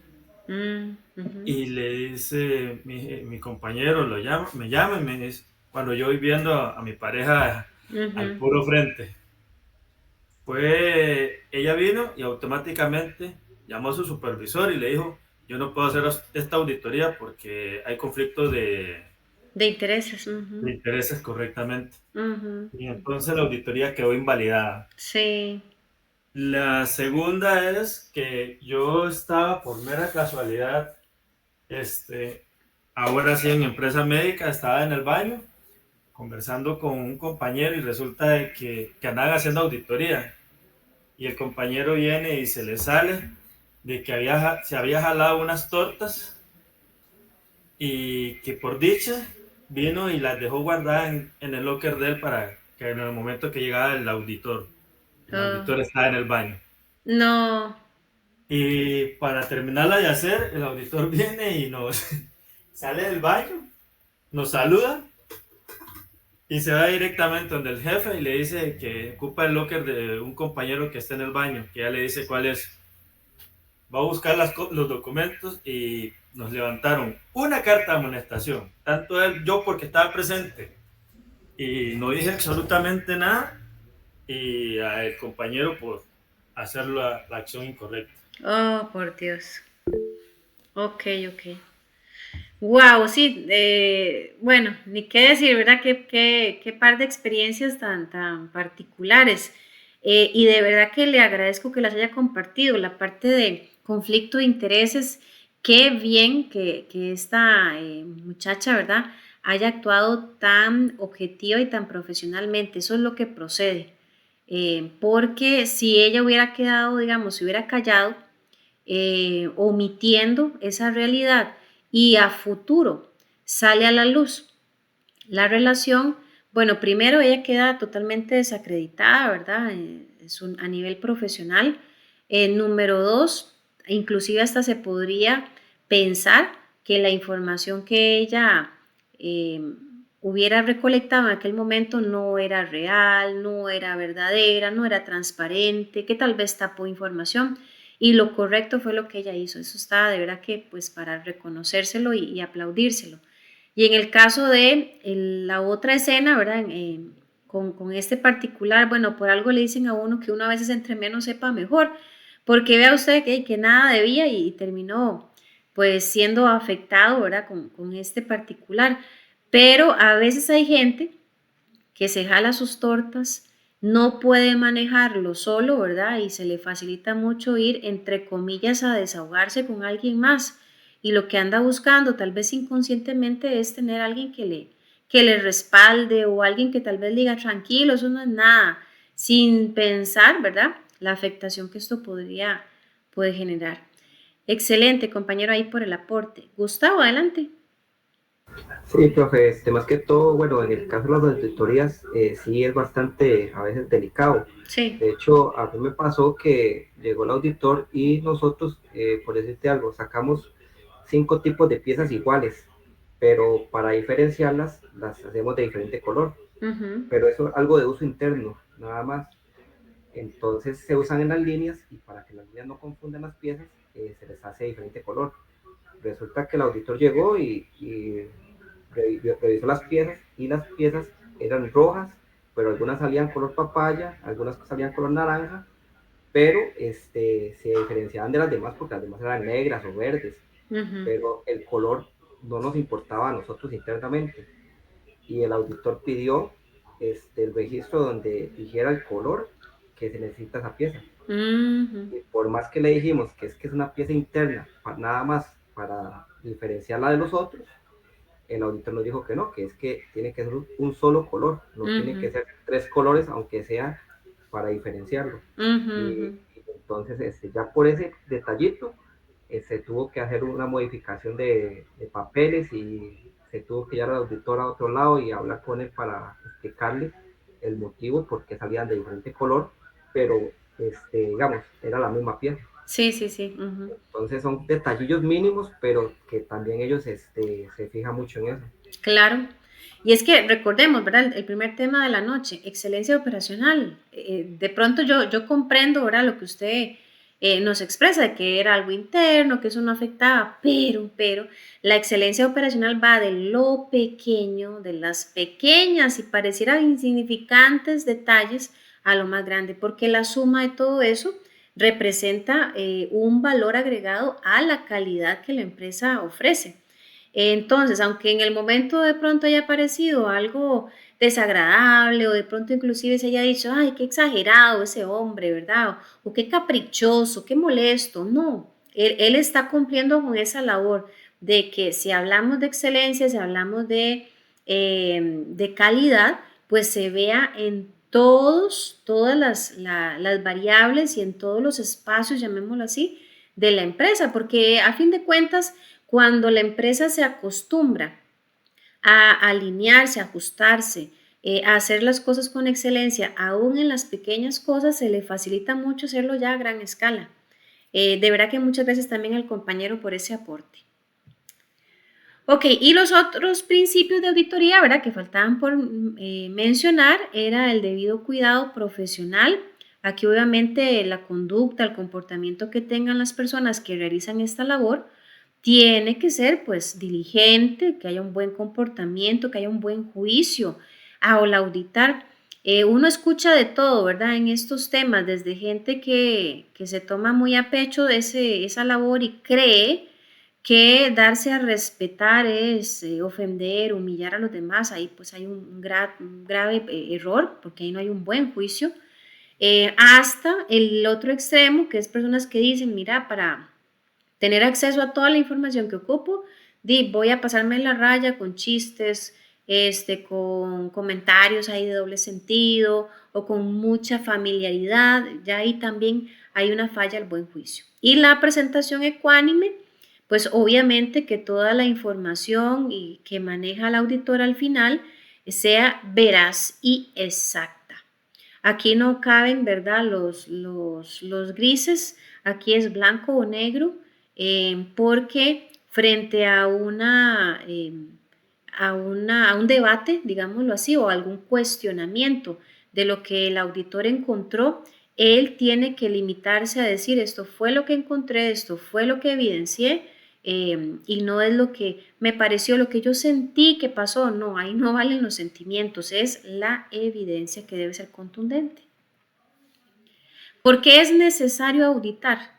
Ujú, Y le dice mi compañero, me llama y me dice, cuando yo voy viendo a mi pareja al ujú. puro frente, pues ella vino y automáticamente llamó a su supervisor y le dijo, yo no puedo hacer esta auditoría porque hay conflicto De intereses. de Ujú, intereses correctamente. ujú. Y entonces la auditoría quedó invalidada. Sí. La segunda es que yo estaba por mera casualidad, ahora sí en empresa médica, estaba en el baño conversando con un compañero y resulta de que andaban haciendo auditoría. y el compañero viene y se le sale de que se había jalado unas tortas y que por dicha vino y las dejó guardadas en el locker de él para que en el momento que llegaba el Oh, auditor estaba en el baño. no. Y para terminarla de hacer, el auditor viene y nos sale del baño, nos saluda y se va directamente donde el jefe y le dice que ocupa el locker de un compañero que está en el baño, que ya le dice cuál es. Va a buscar los documentos y nos levantaron una carta de amonestación, tanto él, yo porque estaba presente y no dije absolutamente nada, y al compañero por hacer la acción incorrecta. Oh, por Dios. Ok, ok. Wow, sí, bueno, ni qué decir, ¿verdad? Qué par de experiencias tan particulares. Y de verdad que le agradezco que las haya compartido. La parte de conflicto de intereses, qué bien que esta muchacha, ¿verdad? Haya actuado tan objetiva y tan profesionalmente. Eso es lo que procede. Porque si ella hubiera quedado, digamos, si hubiera callado, omitiendo esa realidad y a futuro sale a la luz la relación, bueno, primero ella queda totalmente desacreditada, ¿verdad? A nivel profesional. Número dos, inclusive hasta se podría pensar que la información que ella eh, hubiera recolectado en aquel momento no era real, no era verdadera, no era transparente, que tal vez tapó información. Y lo correcto fue lo que ella hizo. Eso está de verdad que pues para reconocérselo y aplaudírselo. Y en el caso de la otra escena, ¿verdad? Con este particular, bueno, por algo le dicen a uno que uno a veces entre menos sepa mejor, porque vea usted que nada debía y terminó pues siendo afectado, ¿verdad? Con este particular. Pero a veces hay gente que se jala sus tortas, no puede manejarlo solo, ¿verdad? Y se le facilita mucho ir, entre comillas, a desahogarse con alguien más. Y lo que anda buscando, tal vez inconscientemente, es tener a alguien que le respalde o alguien que tal vez le diga, tranquilo, eso no es nada, sin pensar, ¿verdad? La afectación que esto puede generar. Excelente, compañero, ahí por el aporte. Gustavo, adelante. Sí, profe, más que todo, bueno, en el caso de las auditorías, sí es bastante a veces delicado. Sí. De hecho, a mí me pasó que llegó el auditor y nosotros, por decirte algo, sacamos 5 tipos de piezas iguales, pero para diferenciarlas las hacemos de diferente color. Uh-huh. Pero eso es algo de uso interno, nada más. Entonces se usan en las líneas y para que las líneas no confundan las piezas, se les hace de diferente color. Resulta que el auditor llegó y revisó las piezas y las piezas eran rojas, pero algunas salían color papaya, algunas salían color naranja, pero se diferenciaban de las demás porque las demás eran negras o verdes, Uh-huh. pero el color no nos importaba a nosotros internamente. Y el auditor pidió el registro donde dijera el color que se necesita esa pieza. Uh-huh. Y por más que le dijimos que es una pieza interna, nada más para diferenciarla de los otros, el auditor nos dijo que no, que es que tiene que ser un solo color, no tiene que Uh-huh. ser 3 colores, aunque sea para diferenciarlo. Uh-huh. Y entonces, ya por ese detallito, se tuvo que hacer una modificación de papeles y se tuvo que llevar al auditor a otro lado y hablar con él para explicarle el motivo por qué salían de diferente color, pero, digamos, era la misma pieza. Sí, sí, sí. Uh-huh. Entonces son detallillos mínimos, pero que también ellos se fijan mucho en eso. Claro. Y es que recordemos, ¿verdad? El primer tema de la noche, excelencia operacional. De pronto yo comprendo, ¿verdad? Lo que usted nos expresa, de que era algo interno, que eso no afectaba, pero la excelencia operacional va de lo pequeño, de las pequeñas y pareciera insignificantes detalles a lo más grande, porque la suma de todo eso representa un valor agregado a la calidad que la empresa ofrece. Entonces, aunque en el momento de pronto haya parecido algo desagradable o de pronto inclusive se haya dicho, ay, qué exagerado ese hombre, ¿verdad? O qué caprichoso, qué molesto, no, él está cumpliendo con esa labor de que si hablamos de excelencia, si hablamos de calidad, pues se vea en todas las variables y en todos los espacios, llamémoslo así, de la empresa, porque a fin de cuentas, cuando la empresa se acostumbra a alinearse, a ajustarse, a hacer las cosas con excelencia, aún en las pequeñas cosas, se le facilita mucho hacerlo ya a gran escala. De verdad que muchas gracias también al compañero por ese aporte. Ok, y los otros principios de auditoría, ¿verdad? Que faltaban por mencionar, era el debido cuidado profesional. Aquí obviamente la conducta, el comportamiento que tengan las personas que realizan esta labor tiene que ser pues diligente, que haya un buen comportamiento, que haya un buen juicio al auditar. Uno escucha de todo, ¿verdad? En estos temas, desde gente que se toma muy a pecho esa labor y cree que darse a respetar es ofender, humillar a los demás. Ahí pues hay un grave error, porque ahí no hay un buen juicio. Hasta el otro extremo, que es personas que dicen, mira, para tener acceso a toda la información que ocupo, voy a pasarme la raya con chistes, con comentarios ahí de doble sentido o con mucha familiaridad. Ya ahí también hay una falla al buen juicio. Y la presentación ecuánime, pues obviamente que toda la información que maneja el auditor al final sea veraz y exacta. Aquí no caben, ¿verdad?, los grises, aquí es blanco o negro, porque frente a un debate, digámoslo así, o algún cuestionamiento de lo que el auditor encontró, él tiene que limitarse a decir esto fue lo que encontré, esto fue lo que evidencié, y no es lo que me pareció, lo que yo sentí que pasó. No, ahí no valen los sentimientos, es la evidencia que debe ser contundente. ¿Por qué es necesario auditar?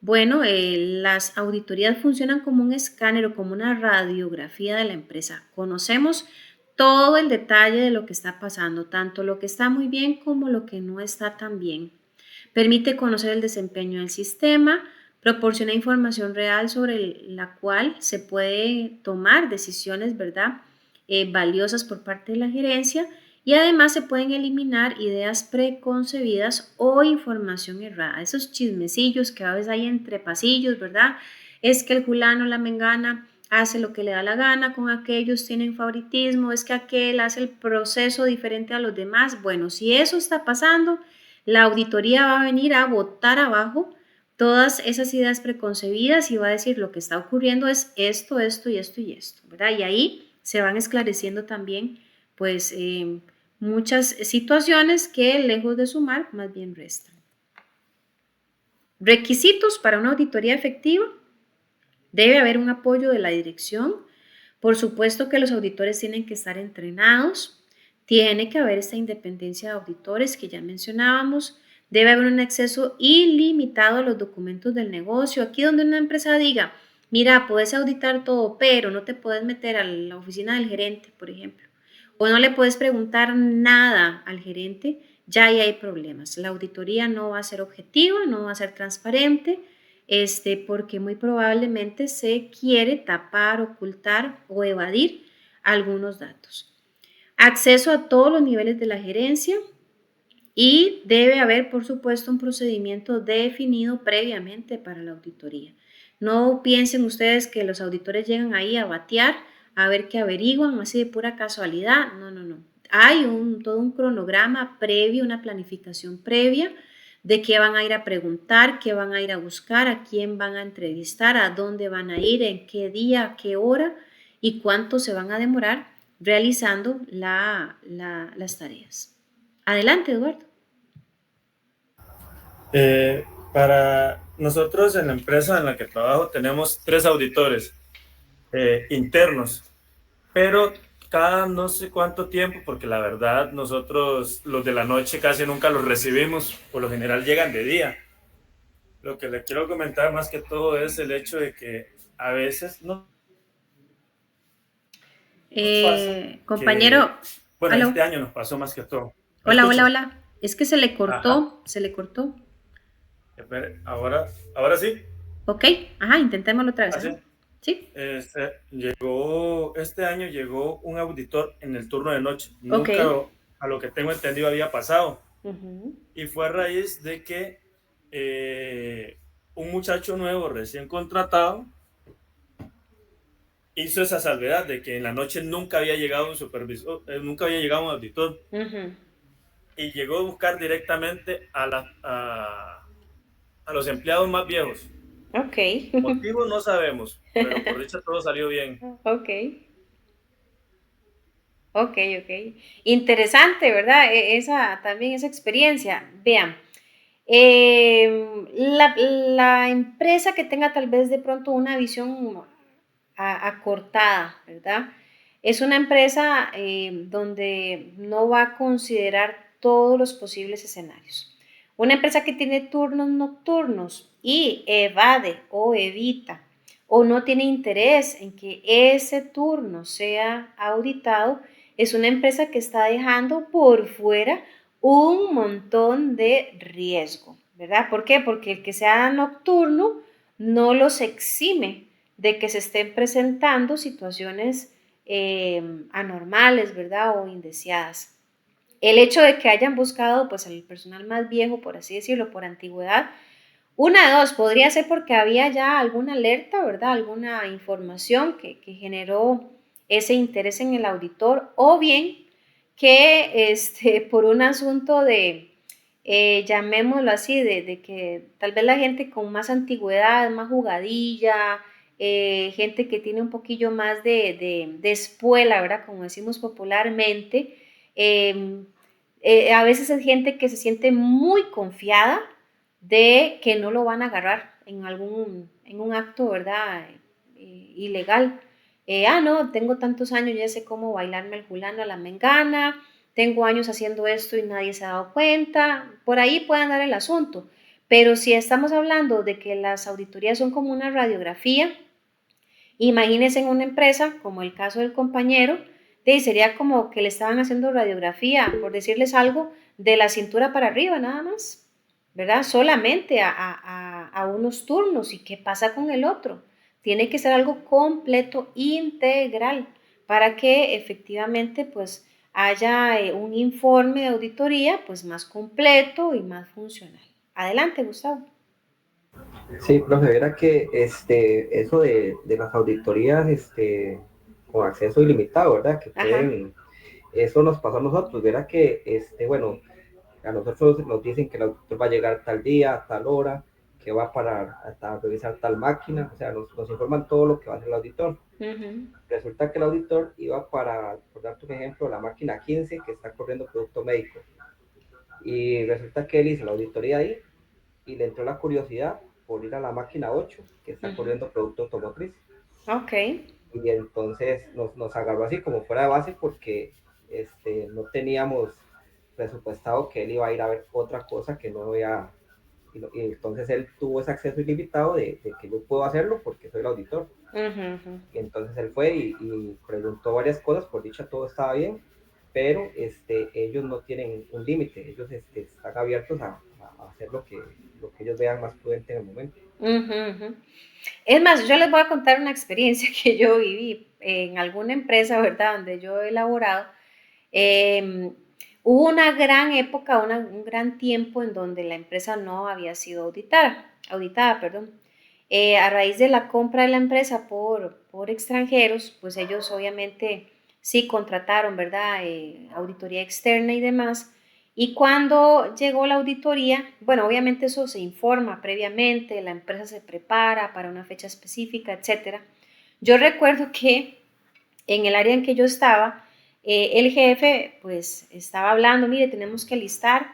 Bueno, las auditorías funcionan como un escáner o como una radiografía de la empresa. Conocemos todo el detalle de lo que está pasando, tanto lo que está muy bien como lo que no está tan bien. Permite conocer el desempeño del sistema, proporciona información real sobre la cual se puede tomar decisiones, ¿verdad?, valiosas por parte de la gerencia, y además se pueden eliminar ideas preconcebidas o información errada. Esos chismecillos que a veces hay entre pasillos, ¿verdad? Es que el fulano, la mengana, hace lo que le da la gana con aquellos, tienen favoritismo, es que aquel hace el proceso diferente a los demás. Bueno, si eso está pasando, la auditoría va a venir a botar abajo todas esas ideas preconcebidas y va a decir lo que está ocurriendo es esto, esto y esto y esto, ¿verdad? Y ahí se van esclareciendo también, pues, muchas situaciones que lejos de sumar, más bien restan. Requisitos para una auditoría efectiva. Debe haber un apoyo de la dirección. Por supuesto que los auditores tienen que estar entrenados. Tiene que haber esta independencia de auditores que ya mencionábamos. Debe haber un acceso ilimitado a los documentos del negocio. Aquí donde una empresa diga, mira, puedes auditar todo, pero no te puedes meter a la oficina del gerente, por ejemplo, o no le puedes preguntar nada al gerente, ya ahí hay problemas. La auditoría no va a ser objetiva, no va a ser transparente, porque muy probablemente se quiere tapar, ocultar o evadir algunos datos. Acceso a todos los niveles de la gerencia y debe haber, por supuesto, un procedimiento definido previamente para la auditoría. No piensen ustedes que los auditores llegan ahí a batear, a ver qué averiguan, así de pura casualidad. No, no, no. Hay todo un cronograma previo, una planificación previa de qué van a ir a preguntar, qué van a ir a buscar, a quién van a entrevistar, a dónde van a ir, en qué día, a qué hora y cuánto se van a demorar realizando las tareas. Adelante, Eduardo. Para nosotros en la empresa en la que trabajo tenemos 3 auditores internos, pero cada no sé cuánto tiempo, porque la verdad nosotros los de la noche casi nunca los recibimos, por lo general llegan de día. Lo que le quiero comentar más que todo es el hecho de que a veces no compañero, que, bueno, ¿aló? este año nos pasó más que todo. Hola, hola, hola. Es que se le cortó, Ajá. se le cortó. Ahora sí. Ok, ajá, intentémoslo otra vez. ¿Así? Sí. Este año llegó un auditor en el turno de noche. Ok. a lo que tengo entendido había pasado. Ujú. Y fue a raíz de que un muchacho nuevo recién contratado hizo esa salvedad de que en la noche nunca había llegado un supervisor, nunca había llegado un auditor, Ujú. y llegó a buscar directamente a los empleados más viejos. Ok. Motivo no sabemos, pero por dicha todo salió bien. Ok. Ok, ok. Interesante, ¿verdad? Esa, también esa experiencia. Vean, la empresa que tenga tal vez de pronto una visión acortada, ¿verdad? Es una empresa donde no va a considerar todos los posibles escenarios. Una empresa que tiene turnos nocturnos y evade o evita o no tiene interés en que ese turno sea auditado, es una empresa que está dejando por fuera un montón de riesgo, ¿verdad? ¿Por qué? Porque el que sea nocturno no los exime de que se estén presentando situaciones anormales, ¿verdad? O indeseadas. El hecho de que hayan buscado pues el personal más viejo, por así decirlo, por antigüedad, una de dos, podría ser porque había ya alguna alerta, ¿verdad? Alguna información que generó ese interés en el auditor, o bien que por un asunto de, llamémoslo así, de que tal vez la gente con más antigüedad, más jugadilla, gente que tiene un poquillo más de espuela, ¿verdad? Como decimos popularmente, eh, a veces es gente que se siente muy confiada de que no lo van a agarrar en un acto, ¿verdad? Ilegal. No, tengo tantos años, ya sé cómo bailarme el fulano a la mengana, tengo años haciendo esto y nadie se ha dado cuenta, por ahí puede andar el asunto. Pero si estamos hablando de que las auditorías son como una radiografía, imagínense en una empresa, como el caso del compañero, sería como que le estaban haciendo radiografía, por decirles algo, de la cintura para arriba nada más, ¿verdad? Solamente a unos turnos. ¿Y qué pasa con el otro? Tiene que ser algo completo, integral, para que efectivamente pues haya un informe de auditoría pues más completo y más funcional. Adelante, Gustavo. Sí, profe, verá que eso de las auditorías con acceso ilimitado, ¿verdad? Que Ajá. pueden, eso nos pasó a nosotros, verá que, bueno, a nosotros nos dicen que el auditor va a llegar tal día, a tal hora, que va a parar hasta revisar tal máquina, o sea, nos informan todo lo que va a hacer el auditor. Uh-huh. Resulta que el auditor iba para, por darte un ejemplo, la máquina 15 que está corriendo producto médico. Y resulta que él hizo la auditoría ahí y le entró la curiosidad por ir a la máquina 8 que está Uh-huh. corriendo producto automotriz. Ok. Y entonces nos agarró así como fuera de base porque no teníamos presupuestado que él iba a ir a ver otra cosa que no había. Y entonces él tuvo ese acceso ilimitado de que yo puedo hacerlo porque soy el auditor. Uh-huh. Uh-huh. Y entonces él fue y preguntó varias cosas, por dicha todo estaba bien, pero ellos no tienen un límite, ellos están abiertos a hacer lo que ellos vean más prudente en el momento. Uh-huh. Uh-huh. Es más, yo les voy a contar una experiencia que yo viví en alguna empresa, ¿verdad? Donde yo he laborado. Eh, Hubo una gran época, un gran tiempo en donde la empresa no había sido auditada, perdón. A raíz de la compra de la empresa por extranjeros, pues ellos obviamente sí contrataron, ¿verdad? Auditoría externa y demás. Y cuando llegó la auditoría, bueno, obviamente eso se informa previamente, la empresa se prepara para una fecha específica, etcétera. Yo recuerdo que en el área en que yo estaba, el jefe pues estaba hablando, mire, tenemos que listar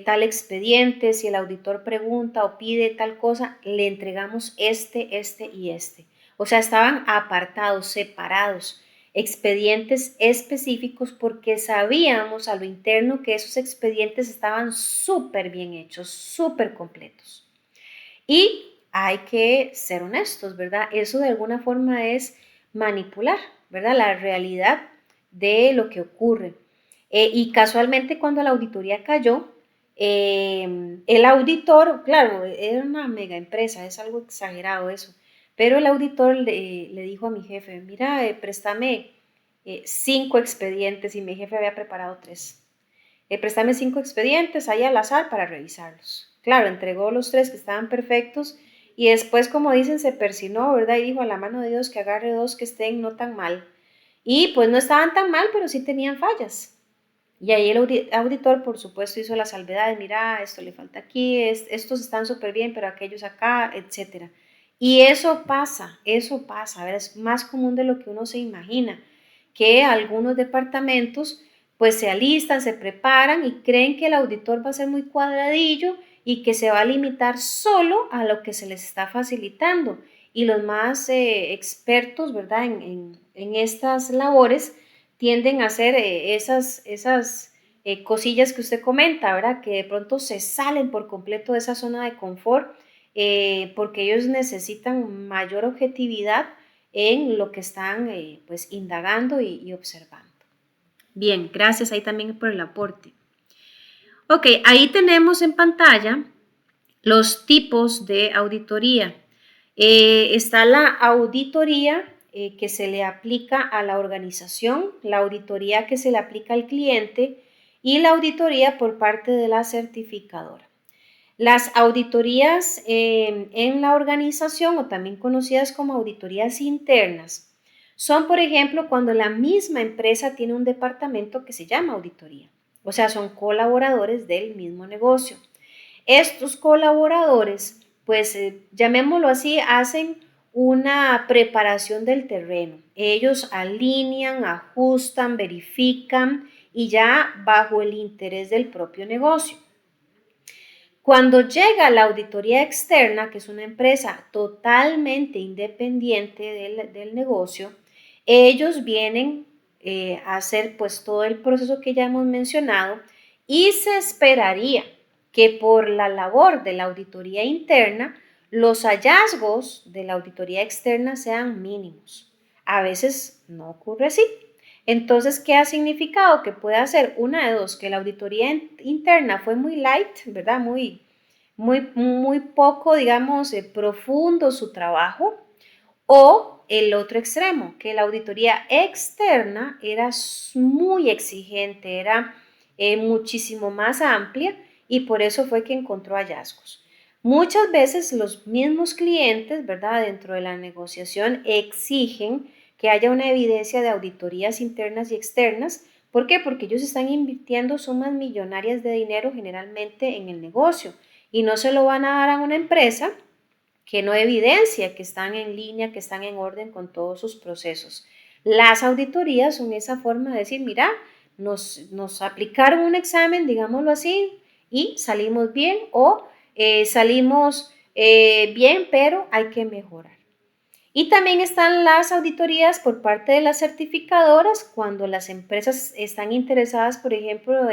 tal expediente, si el auditor pregunta o pide tal cosa, le entregamos este y este. O sea, estaban apartados, separados, expedientes específicos porque sabíamos a lo interno que esos expedientes estaban súper bien hechos, súper completos. Y hay que ser honestos, ¿verdad? Eso de alguna forma es manipular, ¿verdad? La realidad de lo que ocurre. Y casualmente cuando la auditoría cayó, el auditor, claro, era una mega empresa, es algo exagerado eso, pero el auditor le dijo a mi jefe, mira, préstame 5 expedientes y mi jefe había preparado 3. préstame 5 expedientes ahí al azar para revisarlos. Claro, entregó los 3 que estaban perfectos y después, como dicen, se persinó, ¿verdad? Y dijo, a la mano de Dios que agarre 2 que estén no tan mal. Y pues no estaban tan mal, pero sí tenían fallas. Y ahí el auditor, por supuesto, hizo las salvedades, mira, esto le falta aquí, estos están súper bien, pero aquellos acá, etc. Y eso pasa, a ver, es más común de lo que uno se imagina, que algunos departamentos pues se alistan, se preparan y creen que el auditor va a ser muy cuadradillo y que se va a limitar solo a lo que se les está facilitando. Y los más expertos, ¿verdad?, en estas labores, tienden a hacer esas cosillas que usted comenta, ¿verdad? Que de pronto se salen por completo de esa zona de confort porque ellos necesitan mayor objetividad en lo que están pues indagando y observando. Bien, gracias ahí también por el aporte. Ok, ahí tenemos en pantalla los tipos de auditoría. Está la auditoría que se le aplica a la organización, la auditoría que se le aplica al cliente y la auditoría por parte de la certificadora. Las auditorías en la organización, o también conocidas como auditorías internas, son, por ejemplo, cuando la misma empresa tiene un departamento que se llama auditoría, o sea, son colaboradores del mismo negocio. Estos colaboradores, pues llamémoslo así, hacen una preparación del terreno. Ellos alinean, ajustan, verifican y ya bajo el interés del propio negocio. Cuando llega la auditoría externa, que es una empresa totalmente independiente del negocio, ellos vienen a hacer pues todo el proceso que ya hemos mencionado y se esperaría que por la labor de la auditoría interna, los hallazgos de la auditoría externa sean mínimos. A veces no ocurre así. Entonces, ¿qué ha significado? Que puede ser una de dos, que la auditoría interna fue muy light, ¿verdad? Muy poco, digamos, profundo su trabajo, o el otro extremo, que la auditoría externa era muy exigente, era muchísimo más amplia y por eso fue que encontró hallazgos. Muchas veces los mismos clientes, ¿verdad?, dentro de la negociación exigen que haya una evidencia de auditorías internas y externas. ¿Por qué? Porque ellos están invirtiendo sumas millonarias de dinero generalmente en el negocio y no se lo van a dar a una empresa que no evidencia que están en línea, que están en orden con todos sus procesos. Las auditorías son esa forma de decir, mira, nos aplicaron un examen, digámoslo así, y salimos bien o salimos bien, pero hay que mejorar. Y también están las auditorías por parte de las certificadoras cuando las empresas están interesadas, por ejemplo,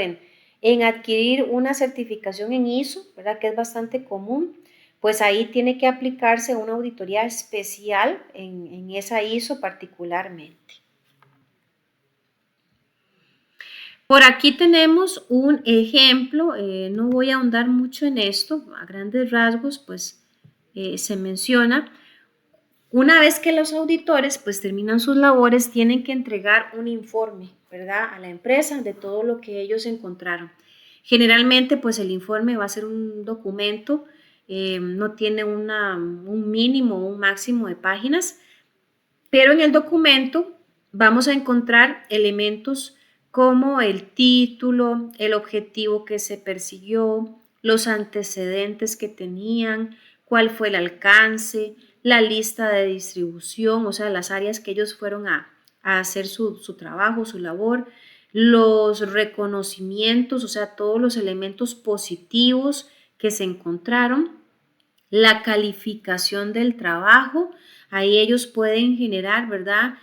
en adquirir una certificación en ISO, ¿verdad?, que es bastante común. Pues ahí tiene que aplicarse una auditoría especial en esa ISO particularmente. Por aquí tenemos un ejemplo, no voy a ahondar mucho en esto, a grandes rasgos pues se menciona. Una vez que los auditores pues terminan sus labores, tienen que entregar un informe, ¿verdad?, a la empresa de todo lo que ellos encontraron. Generalmente pues el informe va a ser un documento, no tiene un mínimo o un máximo de páginas, pero en el documento vamos a encontrar elementos como el título, el objetivo que se persiguió, los antecedentes que tenían, cuál fue el alcance, la lista de distribución, o sea, las áreas que ellos fueron a hacer su trabajo, su labor, los reconocimientos, o sea, todos los elementos positivos que se encontraron, la calificación del trabajo, ahí ellos pueden generar, ¿verdad?,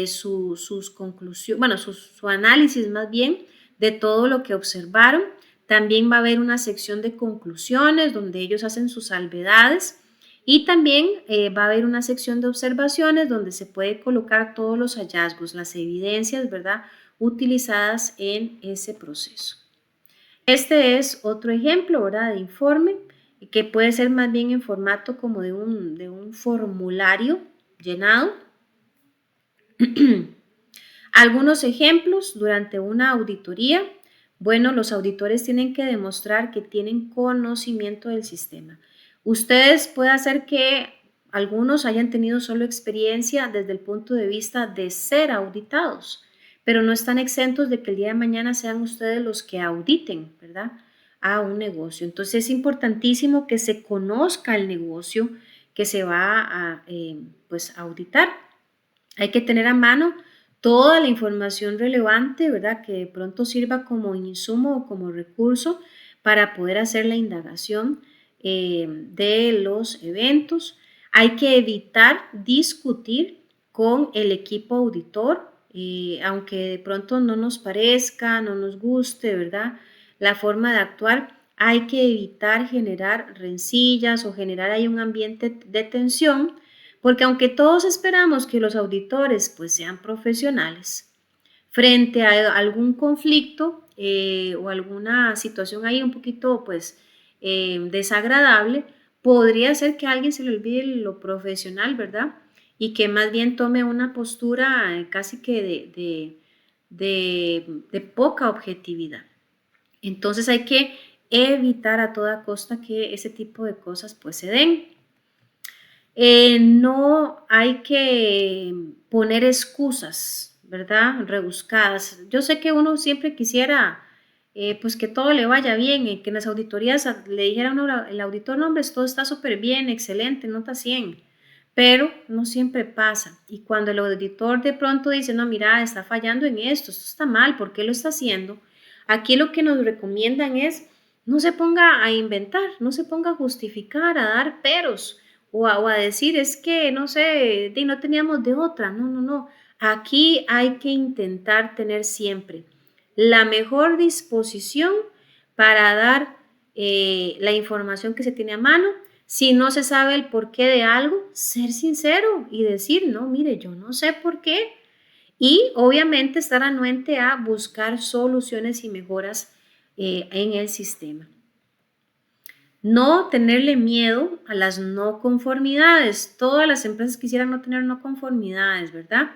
sus conclusiones, bueno, su análisis más bien de todo lo que observaron. También va a haber una sección de conclusiones donde ellos hacen sus salvedades y también va a haber una sección de observaciones donde se puede colocar todos los hallazgos, las evidencias, ¿verdad?, utilizadas en ese proceso. Este es otro ejemplo, ¿verdad?, de informe que puede ser más bien en formato como de un formulario llenado. Algunos ejemplos durante una auditoría, Bueno, los auditores tienen que demostrar que tienen conocimiento del sistema. Ustedes puede hacer que algunos hayan tenido solo experiencia desde el punto de vista de ser auditados, pero no están exentos de que el día de mañana sean ustedes los que auditen, ¿verdad? A un negocio. Entonces es importantísimo que se conozca el negocio que se va a pues, auditar. Hay que tener a mano toda la información relevante, ¿verdad? Que de pronto sirva como insumo o como recurso para poder hacer la indagación de los eventos. Hay que evitar discutir con el equipo auditor, aunque de pronto no nos parezca, no nos guste, ¿verdad? La forma de actuar, hay que evitar generar rencillas o generar ahí un ambiente de tensión, porque aunque todos esperamos que los auditores pues sean profesionales, frente a algún conflicto o alguna situación ahí un poquito pues desagradable, podría ser que a alguien se le olvide lo profesional, ¿verdad? Y que más bien tome una postura casi que de poca objetividad. Entonces hay que evitar a toda costa que ese tipo de cosas pues se den. No hay que poner excusas, ¿verdad? Rebuscadas. Yo sé que uno siempre quisiera pues que todo le vaya bien y que en las auditorías le dijera a uno el auditor, no, hombre, todo está súper bien, excelente, nota 100, pero no siempre pasa. Y cuando el auditor de pronto dice, no, mira, está fallando en esto está mal, ¿por qué lo está haciendo? Aquí lo que nos recomiendan es no se ponga a inventar, no se ponga a justificar, a dar peros o a decir es que, no sé, no teníamos de otra. No, no, no. Aquí hay que intentar tener siempre la mejor disposición para dar la información que se tiene a mano. Si no se sabe el porqué de algo, ser sincero y decir, no, mire, yo no sé por qué. Y obviamente estar anuente a buscar soluciones y mejoras en el sistema. No tenerle miedo a las no conformidades. Todas las empresas quisieran no tener no conformidades, ¿verdad?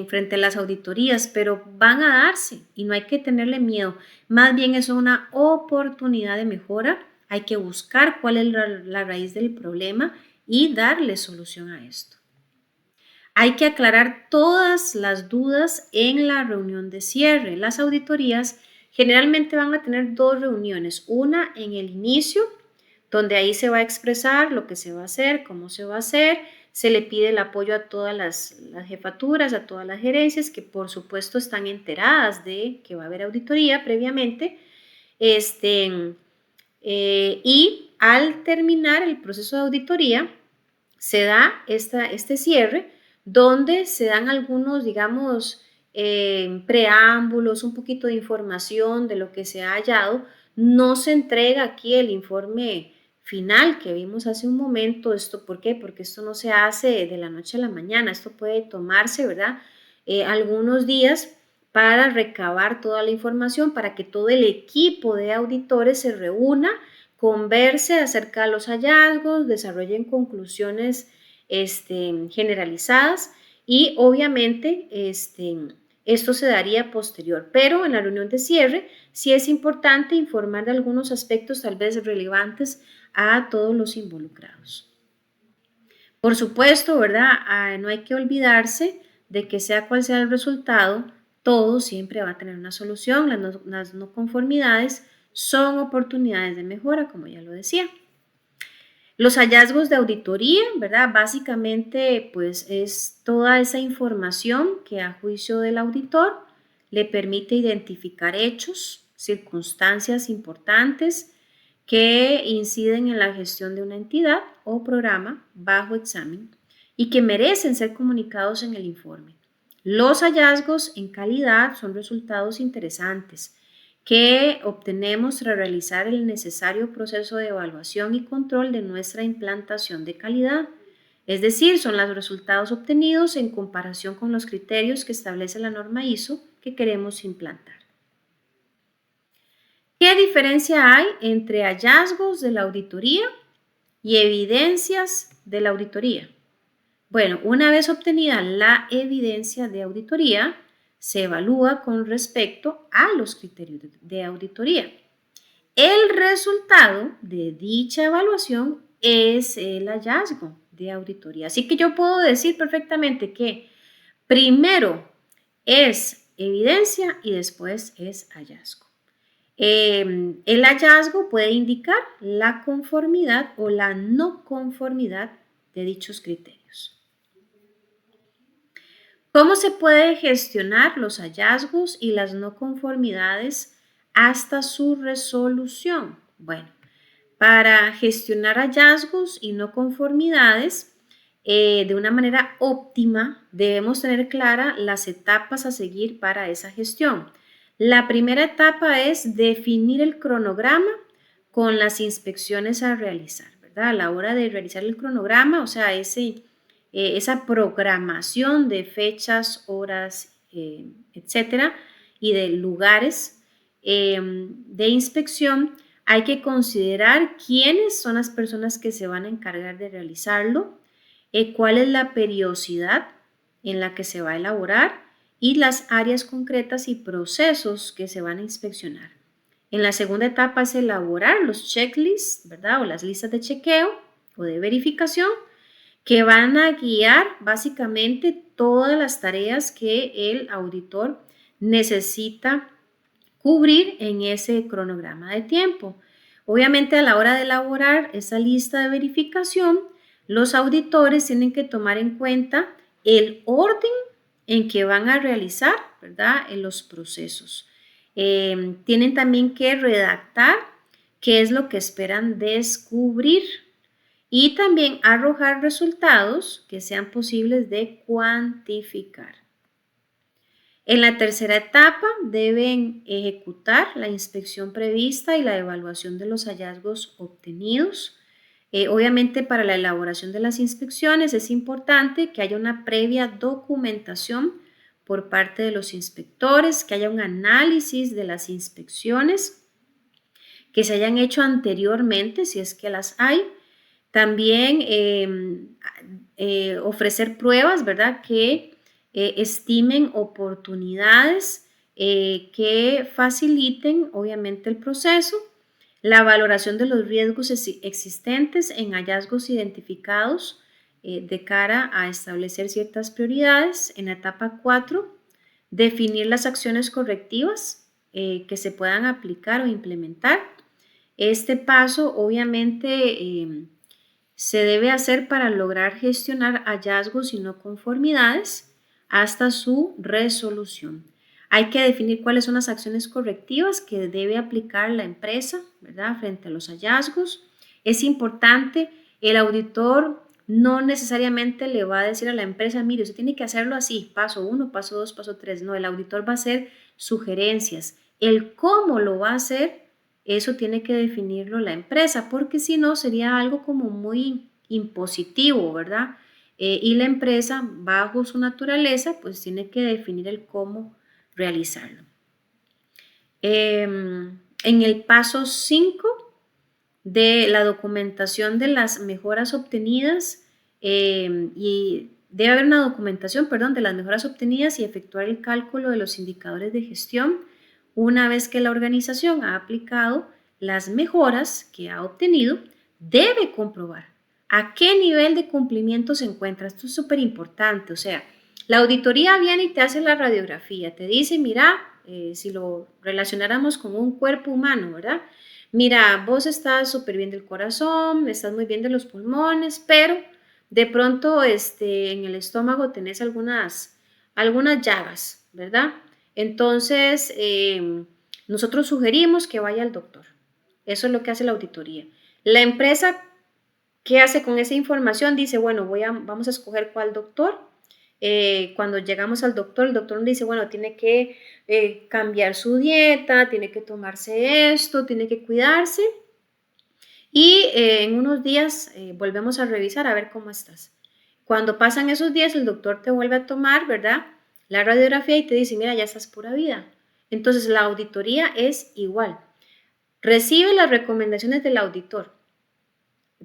Frente a las auditorías, pero van a darse y no hay que tenerle miedo. Más bien es una oportunidad de mejora. Hay que buscar cuál es la raíz del problema y darle solución a esto. Hay que aclarar todas las dudas en la reunión de cierre. Las auditorías generalmente van a tener dos reuniones, una en el inicio, donde ahí se va a expresar lo que se va a hacer, cómo se va a hacer, se le pide el apoyo a todas las jefaturas, a todas las gerencias, que por supuesto están enteradas de que va a haber auditoría previamente, y al terminar el proceso de auditoría, se da este cierre, donde se dan algunos, digamos, preámbulos, un poquito de información de lo que se ha hallado. No se entrega aquí el informe final que vimos hace un momento. ¿Esto por qué? Porque esto no se hace de la noche a la mañana. Esto puede tomarse, ¿verdad? Algunos días para recabar toda la información, para que todo el equipo de auditores se reúna, converse acerca de los hallazgos, desarrollen conclusiones generalizadas y obviamente esto se daría posterior, pero en la reunión de cierre sí es importante informar de algunos aspectos tal vez relevantes a todos los involucrados. Por supuesto, ¿verdad? No hay que olvidarse de que sea cual sea el resultado, todo siempre va a tener una solución. Las no conformidades son oportunidades de mejora, como ya lo decía. Los hallazgos de auditoría, ¿verdad? Básicamente, pues es toda esa información que a juicio del auditor le permite identificar hechos, circunstancias importantes que inciden en la gestión de una entidad o programa bajo examen y que merecen ser comunicados en el informe. Los hallazgos en calidad son resultados interesantes que obtenemos tras realizar el necesario proceso de evaluación y control de nuestra implantación de calidad. Es decir, son los resultados obtenidos en comparación con los criterios que establece la norma ISO que queremos implantar. ¿Qué diferencia hay entre hallazgos de la auditoría y evidencias de la auditoría? Bueno, una vez obtenida la evidencia de auditoría, se evalúa con respecto a los criterios de auditoría. El resultado de dicha evaluación es el hallazgo de auditoría. Así que yo puedo decir perfectamente que primero es evidencia y después es hallazgo. El hallazgo puede indicar la conformidad o la no conformidad de dichos criterios. ¿Cómo se puede gestionar los hallazgos y las no conformidades hasta su resolución? Bueno, para gestionar hallazgos y no conformidades de una manera óptima, debemos tener claras las etapas a seguir para esa gestión. La primera etapa es definir el cronograma con las inspecciones a realizar, ¿verdad? A la hora de realizar el cronograma, o sea, esa programación de fechas, horas, etcétera, y de lugares de inspección, hay que considerar quiénes son las personas que se van a encargar de realizarlo, cuál es la periodicidad en la que se va a elaborar y las áreas concretas y procesos que se van a inspeccionar. En la segunda etapa es elaborar los checklists, ¿verdad? O las listas de chequeo o de verificación que van a guiar básicamente todas las tareas que el auditor necesita cubrir en ese cronograma de tiempo. Obviamente, a la hora de elaborar esa lista de verificación, los auditores tienen que tomar en cuenta el orden en que van a realizar, ¿verdad?, en los procesos. Tienen también que redactar qué es lo que esperan descubrir y también arrojar resultados que sean posibles de cuantificar. En la tercera etapa deben ejecutar la inspección prevista y la evaluación de los hallazgos obtenidos. Obviamente, para la elaboración de las inspecciones es importante que haya una previa documentación por parte de los inspectores, que haya un análisis de las inspecciones que se hayan hecho anteriormente, si es que las hay. También ofrecer pruebas, ¿verdad?, que estimen oportunidades que faciliten, obviamente, el proceso. La valoración de los riesgos existentes en hallazgos identificados de cara a establecer ciertas prioridades. En la etapa 4, definir las acciones correctivas que se puedan aplicar o implementar. Este paso, obviamente, se debe hacer para lograr gestionar hallazgos y no conformidades hasta su resolución. Hay que definir cuáles son las acciones correctivas que debe aplicar la empresa, ¿verdad?, frente a los hallazgos. Es importante, el auditor no necesariamente le va a decir a la empresa, mire, usted tiene que hacerlo así, paso 1, paso 2, paso 3. No, el auditor va a hacer sugerencias. El cómo lo va a hacer, eso tiene que definirlo la empresa, porque si no sería algo como muy impositivo, ¿verdad? Y la empresa, bajo su naturaleza, pues tiene que definir el cómo realizarlo. En el paso 5 de la documentación de las mejoras obtenidas, y debe haber una documentación, de las mejoras obtenidas y efectuar el cálculo de los indicadores de gestión una vez que la organización ha aplicado las mejoras que ha obtenido. Debe comprobar a qué nivel de cumplimiento se encuentra. Esto es súper importante, o sea, la auditoría viene y te hace la radiografía, te dice, mira, si lo relacionáramos con un cuerpo humano, ¿verdad? Mira, vos estás súper bien del corazón, estás muy bien de los pulmones, pero de pronto en el estómago tenés algunas llagas, ¿verdad? Entonces, nosotros sugerimos que vaya al doctor. Eso es lo que hace la auditoría. La empresa, ¿qué hace con esa información? Dice, bueno, vamos a escoger cuál doctor. Cuando llegamos al doctor, el doctor nos dice, bueno, tiene que cambiar su dieta, tiene que tomarse esto, tiene que cuidarse. Y en unos días volvemos a revisar a ver cómo estás. Cuando pasan esos días, el doctor te vuelve a tomar, ¿verdad?, la radiografía y te dice, mira, ya estás pura vida. Entonces, la auditoría es igual. Recibe las recomendaciones del auditor.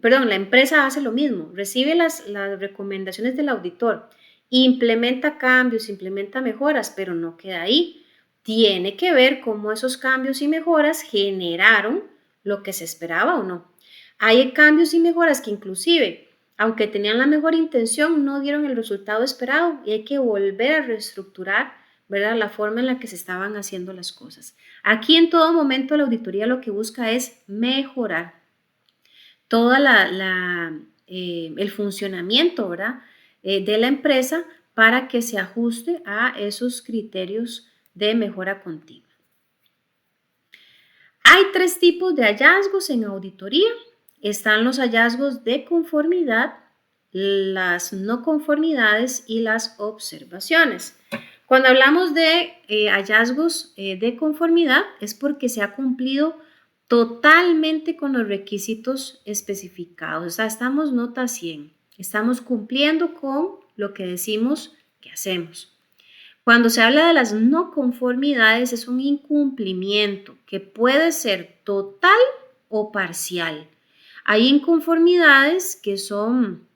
La empresa hace lo mismo, recibe las recomendaciones del auditor implementa cambios, implementa mejoras, pero no queda ahí. Tiene que ver cómo esos cambios y mejoras generaron lo que se esperaba o no. Hay cambios y mejoras que inclusive, aunque tenían la mejor intención, no dieron el resultado esperado y hay que volver a reestructurar, ¿verdad?, la forma en la que se estaban haciendo las cosas. Aquí en todo momento la auditoría lo que busca es mejorar todo el funcionamiento, ¿verdad?, de la empresa para que se ajuste a esos criterios de mejora continua. Hay 3 tipos de hallazgos en auditoría. Están los hallazgos de conformidad, las no conformidades y las observaciones. Cuando hablamos de hallazgos de conformidad es porque se ha cumplido totalmente con los requisitos especificados. O sea, estamos nota 100. Estamos cumpliendo con lo que decimos que hacemos. Cuando se habla de las no conformidades es un incumplimiento que puede ser total o parcial. Hay inconformidades que son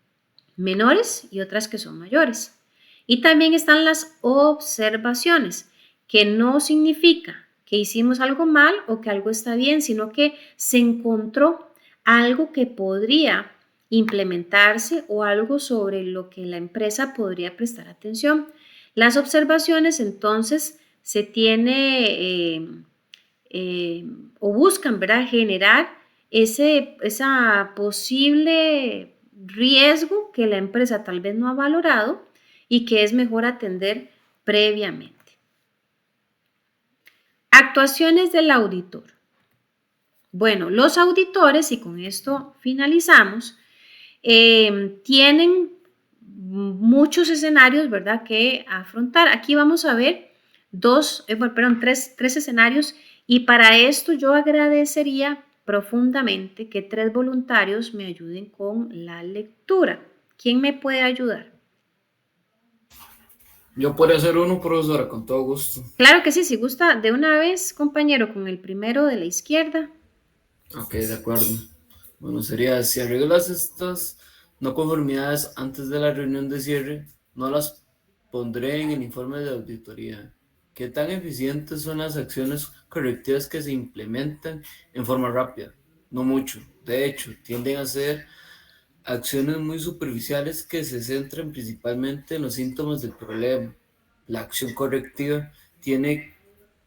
menores y otras que son mayores. Y también están las observaciones, que no significa que hicimos algo mal o que algo está bien, sino que se encontró algo que podría implementarse o algo sobre lo que la empresa podría prestar atención. Las observaciones entonces se tiene o buscan, ¿verdad?, generar esa posible riesgo que la empresa tal vez no ha valorado y que es mejor atender previamente. Actuaciones del auditor. Bueno, los auditores, y con esto finalizamos, tienen muchos escenarios, ¿verdad?, que afrontar. Aquí vamos a ver tres escenarios y para esto yo agradecería profundamente que 3 voluntarios me ayuden con la lectura. ¿Quién me puede ayudar? Yo podría hacer uno, profesora, con todo gusto. Claro que sí, si gusta de una vez, compañero, con el primero de la izquierda. Ok, de acuerdo. Bueno, sería, si arreglas estas no conformidades antes de la reunión de cierre, no las pondré en el informe de auditoría. ¿Qué tan eficientes son las acciones correctivas que se implementan en forma rápida? No mucho. De hecho, tienden a ser acciones muy superficiales que se centran principalmente en los síntomas del problema. La acción correctiva tiene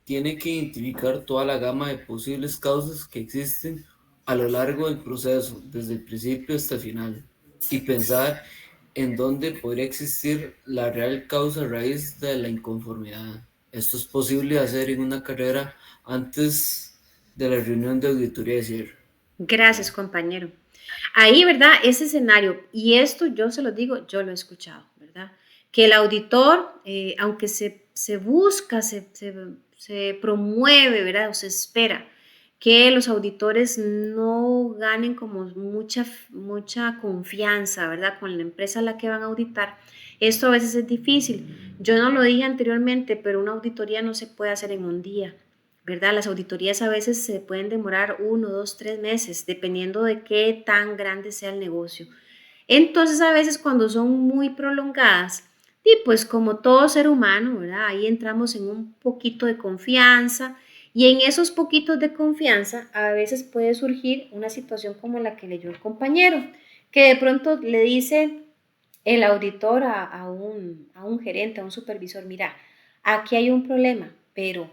que identificar toda la gama de posibles causas que existen a lo largo del proceso, desde el principio hasta el final, y pensar en dónde podría existir la real causa raíz de la inconformidad. Esto es posible hacer en una carrera antes de la reunión de auditoría de cierre. Gracias, compañero. Ahí, ¿verdad? Ese escenario, y esto yo se lo digo, yo lo he escuchado, ¿verdad? Que el auditor, aunque se busca, se promueve, ¿verdad? O se espera que los auditores no ganen como mucha confianza, ¿verdad?, con la empresa a la que van a auditar. Esto a veces es difícil. Yo no lo dije anteriormente, pero una auditoría no se puede hacer en un día, ¿verdad? Las auditorías a veces se pueden demorar 1, 2, 3 meses, dependiendo de qué tan grande sea el negocio. Entonces, a veces cuando son muy prolongadas, y pues como todo ser humano, ¿verdad?, ahí entramos en un poquito de confianza y en esos poquitos de confianza a veces puede surgir una situación como la que leyó el compañero, que de pronto le dice el auditor a un gerente, a un supervisor: mira, aquí hay un problema, pero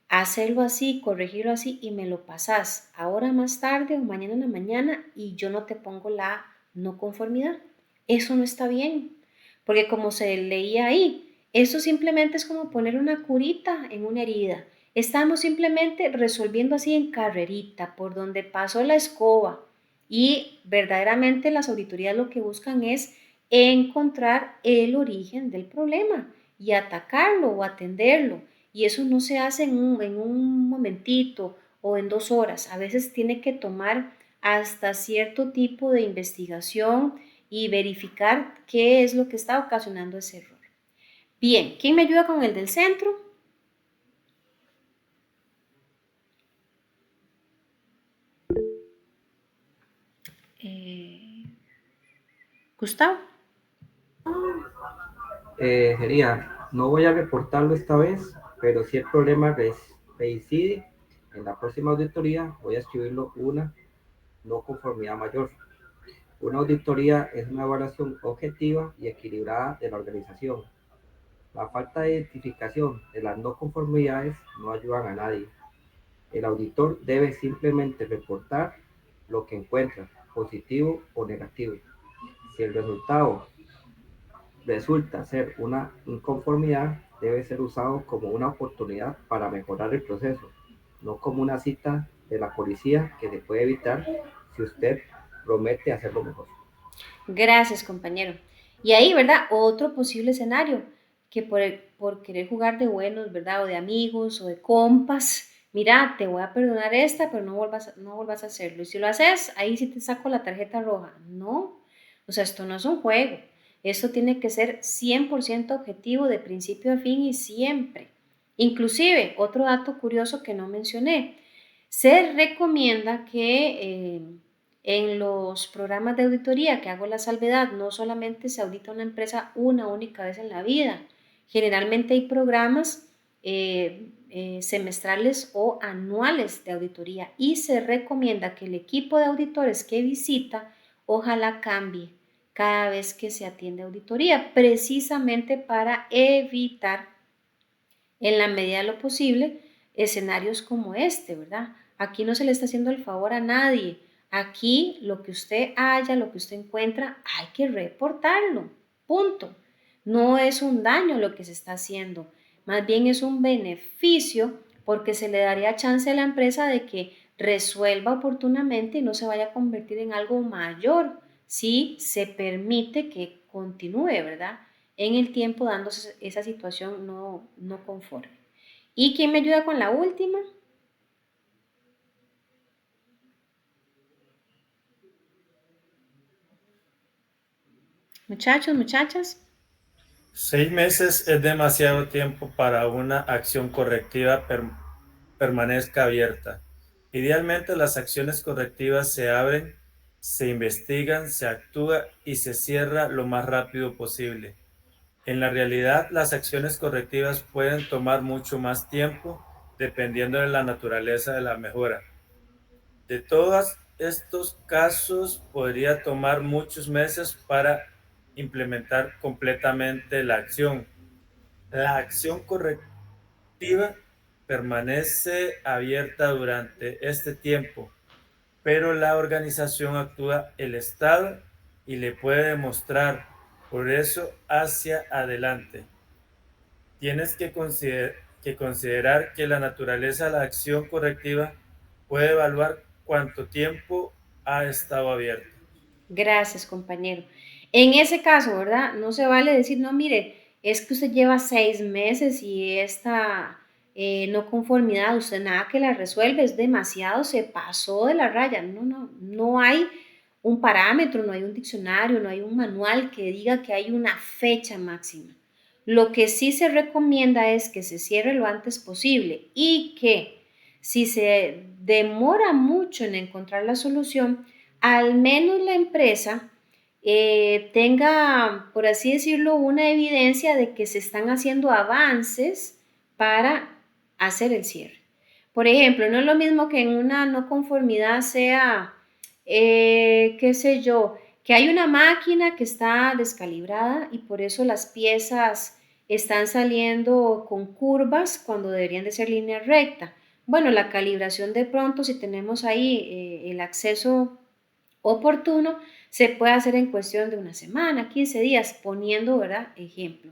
hacerlo así, corregirlo así y me lo pasas ahora más tarde o mañana en la mañana y yo no te pongo la no conformidad. Eso no está bien, porque como se leía ahí, eso simplemente es como poner una curita en una herida. Estamos simplemente resolviendo así en carrerita, por donde pasó la escoba. Y verdaderamente las auditorías lo que buscan es encontrar el origen del problema y atacarlo o atenderlo. Y eso no se hace en un momentito o en 2 horas. A veces tiene que tomar hasta cierto tipo de investigación y verificar qué es lo que está ocasionando ese error. Bien, ¿quién me ayuda con el del centro? Gustavo. Sería, no voy a reportarlo esta vez, pero si el problema reincide en la próxima auditoría, voy a escribirlo una no conformidad mayor. Una auditoría es una evaluación objetiva y equilibrada de la organización. La falta de identificación de las no conformidades no ayudan a nadie. El auditor debe simplemente reportar lo que encuentra, positivo o negativo. Si el resultado resulta ser una inconformidad, debe ser usado como una oportunidad para mejorar el proceso, no como una cita de la policía que se puede evitar si usted promete hacerlo mejor. Gracias, compañero. Y ahí, ¿verdad? Otro posible escenario, que por querer jugar de buenos, ¿verdad? O de amigos o de compas, mira, te voy a perdonar esta, pero no vuelvas a hacerlo. Y si lo haces, ahí sí te saco la tarjeta roja. No, o sea, esto no es un juego. Esto tiene que ser 100% objetivo de principio a fin y siempre. Inclusive, otro dato curioso que no mencioné, se recomienda que en los programas de auditoría que hago la salvedad, no solamente se audita una empresa una única vez en la vida, generalmente hay programas semestrales o anuales de auditoría y se recomienda que el equipo de auditores que visita ojalá cambie cada vez que se atiende auditoría, precisamente para evitar en la medida de lo posible escenarios como este, ¿verdad? Aquí no se le está haciendo el favor a nadie. Aquí lo que usted haya, lo que usted encuentra, hay que reportarlo. Punto. No es un daño lo que se está haciendo, más bien es un beneficio porque se le daría chance a la empresa de que resuelva oportunamente y no se vaya a convertir en algo mayor si se permite que continúe, ¿verdad? En el tiempo dándose esa situación no conforme. ¿Y quién me ayuda con la última? Muchachos, muchachas. 6 meses es demasiado tiempo para una acción correctiva permanezca abierta. Idealmente las acciones correctivas se abren, se investigan, se actúa y se cierra lo más rápido posible. En la realidad, las acciones correctivas pueden tomar mucho más tiempo dependiendo de la naturaleza de la mejora. De todos estos casos, podría tomar muchos meses para implementar completamente la acción. La acción correctiva permanece abierta durante este tiempo, pero la organización actúa el Estado y le puede demostrar por eso hacia adelante. Tienes que considerar que la naturaleza de la acción correctiva puede evaluar cuánto tiempo ha estado abierto. Gracias, compañero. En ese caso, ¿verdad? No se vale decir, no, mire, es que usted lleva 6 meses y esta no conformidad, usted nada que la resuelve, es demasiado, se pasó de la raya. No hay un parámetro, no hay un diccionario, no hay un manual que diga que hay una fecha máxima. Lo que sí se recomienda es que se cierre lo antes posible y que si se demora mucho en encontrar la solución, al menos la empresa tenga, por así decirlo, una evidencia de que se están haciendo avances para hacer el cierre. Por ejemplo, no es lo mismo que en una no conformidad sea, qué sé yo, que hay una máquina que está descalibrada y por eso las piezas están saliendo con curvas cuando deberían de ser línea recta. Bueno, la calibración de pronto, si tenemos ahí el acceso oportuno, se puede hacer en cuestión de una semana, 15 días, poniendo, ¿verdad? Ejemplo.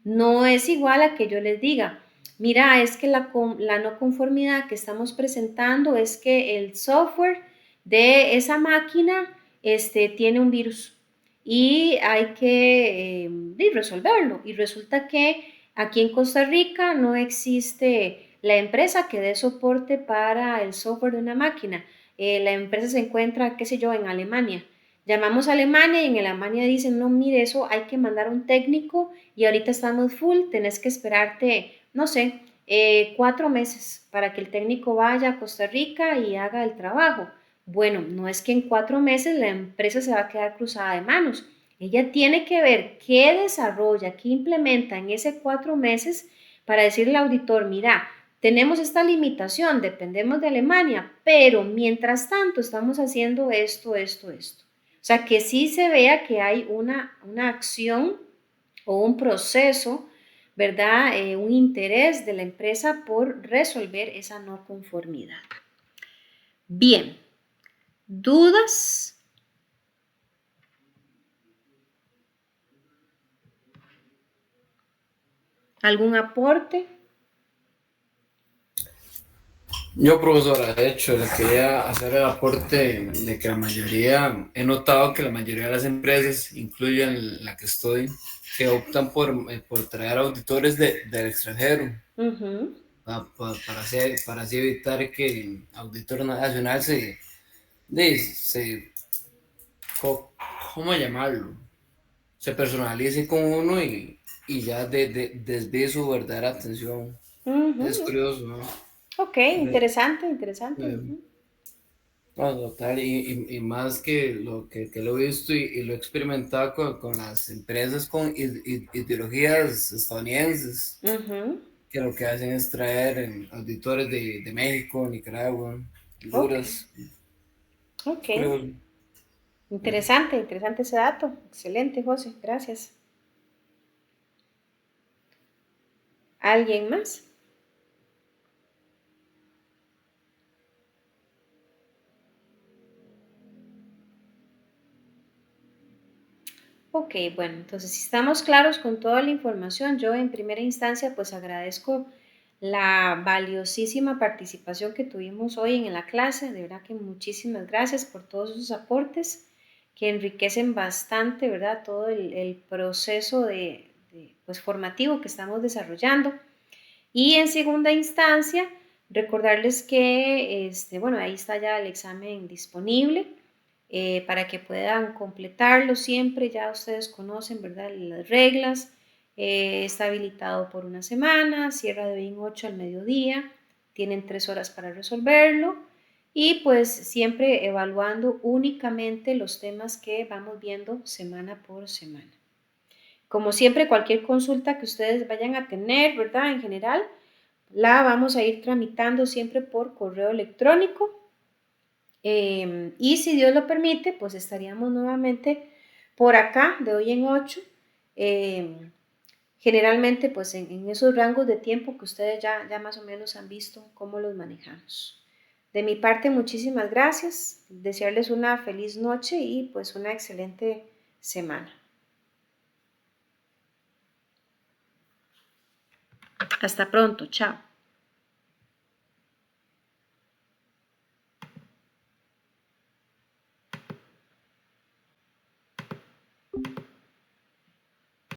No es igual a que yo les diga, mira, es que la no conformidad que estamos presentando es que el software de esa máquina tiene un virus y hay que resolverlo. Y resulta que aquí en Costa Rica no existe la empresa que dé soporte para el software de una máquina. La empresa se encuentra, qué sé yo, en Alemania. Llamamos a Alemania y en Alemania dicen, no, mire, eso hay que mandar un técnico y ahorita estamos full, tenés que esperarte, no sé, 4 meses para que el técnico vaya a Costa Rica y haga el trabajo. Bueno, no es que en 4 meses la empresa se va a quedar cruzada de manos. Ella tiene que ver qué desarrolla, qué implementa en ese 4 meses para decirle al auditor, mira, tenemos esta limitación, dependemos de Alemania, pero mientras tanto estamos haciendo esto, esto, esto. O sea, que sí se vea que hay una acción o un proceso, ¿verdad? Un interés de la empresa por resolver esa no conformidad. Bien, ¿dudas? ¿Algún aporte? Yo, profesora, de hecho, le quería hacer el aporte de que he notado que la mayoría de las empresas, incluyen la que estoy, que optan por traer auditores del extranjero, para así evitar que el auditor nacional se ¿cómo llamarlo? Se personalice con uno y ya desvíe su verdadera atención. Es curioso, ¿no? Ok, interesante, interesante. No, total, y más que que lo he visto y lo he experimentado con las empresas con ideologías estadounidenses, que lo que hacen es traer auditores de México, Nicaragua, Ok, Honduras. ok. Curioso. Interesante, interesante ese dato. Excelente, José, gracias. ¿Alguien más? Ok, bueno, entonces si estamos claros con toda la información, yo en primera instancia pues agradezco la valiosísima participación que tuvimos hoy en la clase, de verdad que muchísimas gracias por todos esos aportes que enriquecen bastante, ¿verdad? Todo el proceso pues, formativo que estamos desarrollando. Y en segunda instancia, recordarles que, bueno, ahí está ya el examen disponible para que puedan completarlo siempre. Ya ustedes conocen, ¿verdad? Las reglas. Está habilitado por una semana, cierra de hoy en 8 al mediodía. Tienen 3 horas para resolverlo. Y pues siempre evaluando únicamente los temas que vamos viendo semana por semana. Como siempre, cualquier consulta que ustedes vayan a tener, ¿verdad? En general, la vamos a ir tramitando siempre por correo electrónico. Y si Dios lo permite, pues estaríamos nuevamente por acá de hoy en 8. Generalmente, pues en esos rangos de tiempo que ustedes ya más o menos han visto cómo los manejamos. De mi parte, muchísimas gracias. Desearles una feliz noche y pues una excelente semana. Hasta pronto, chao.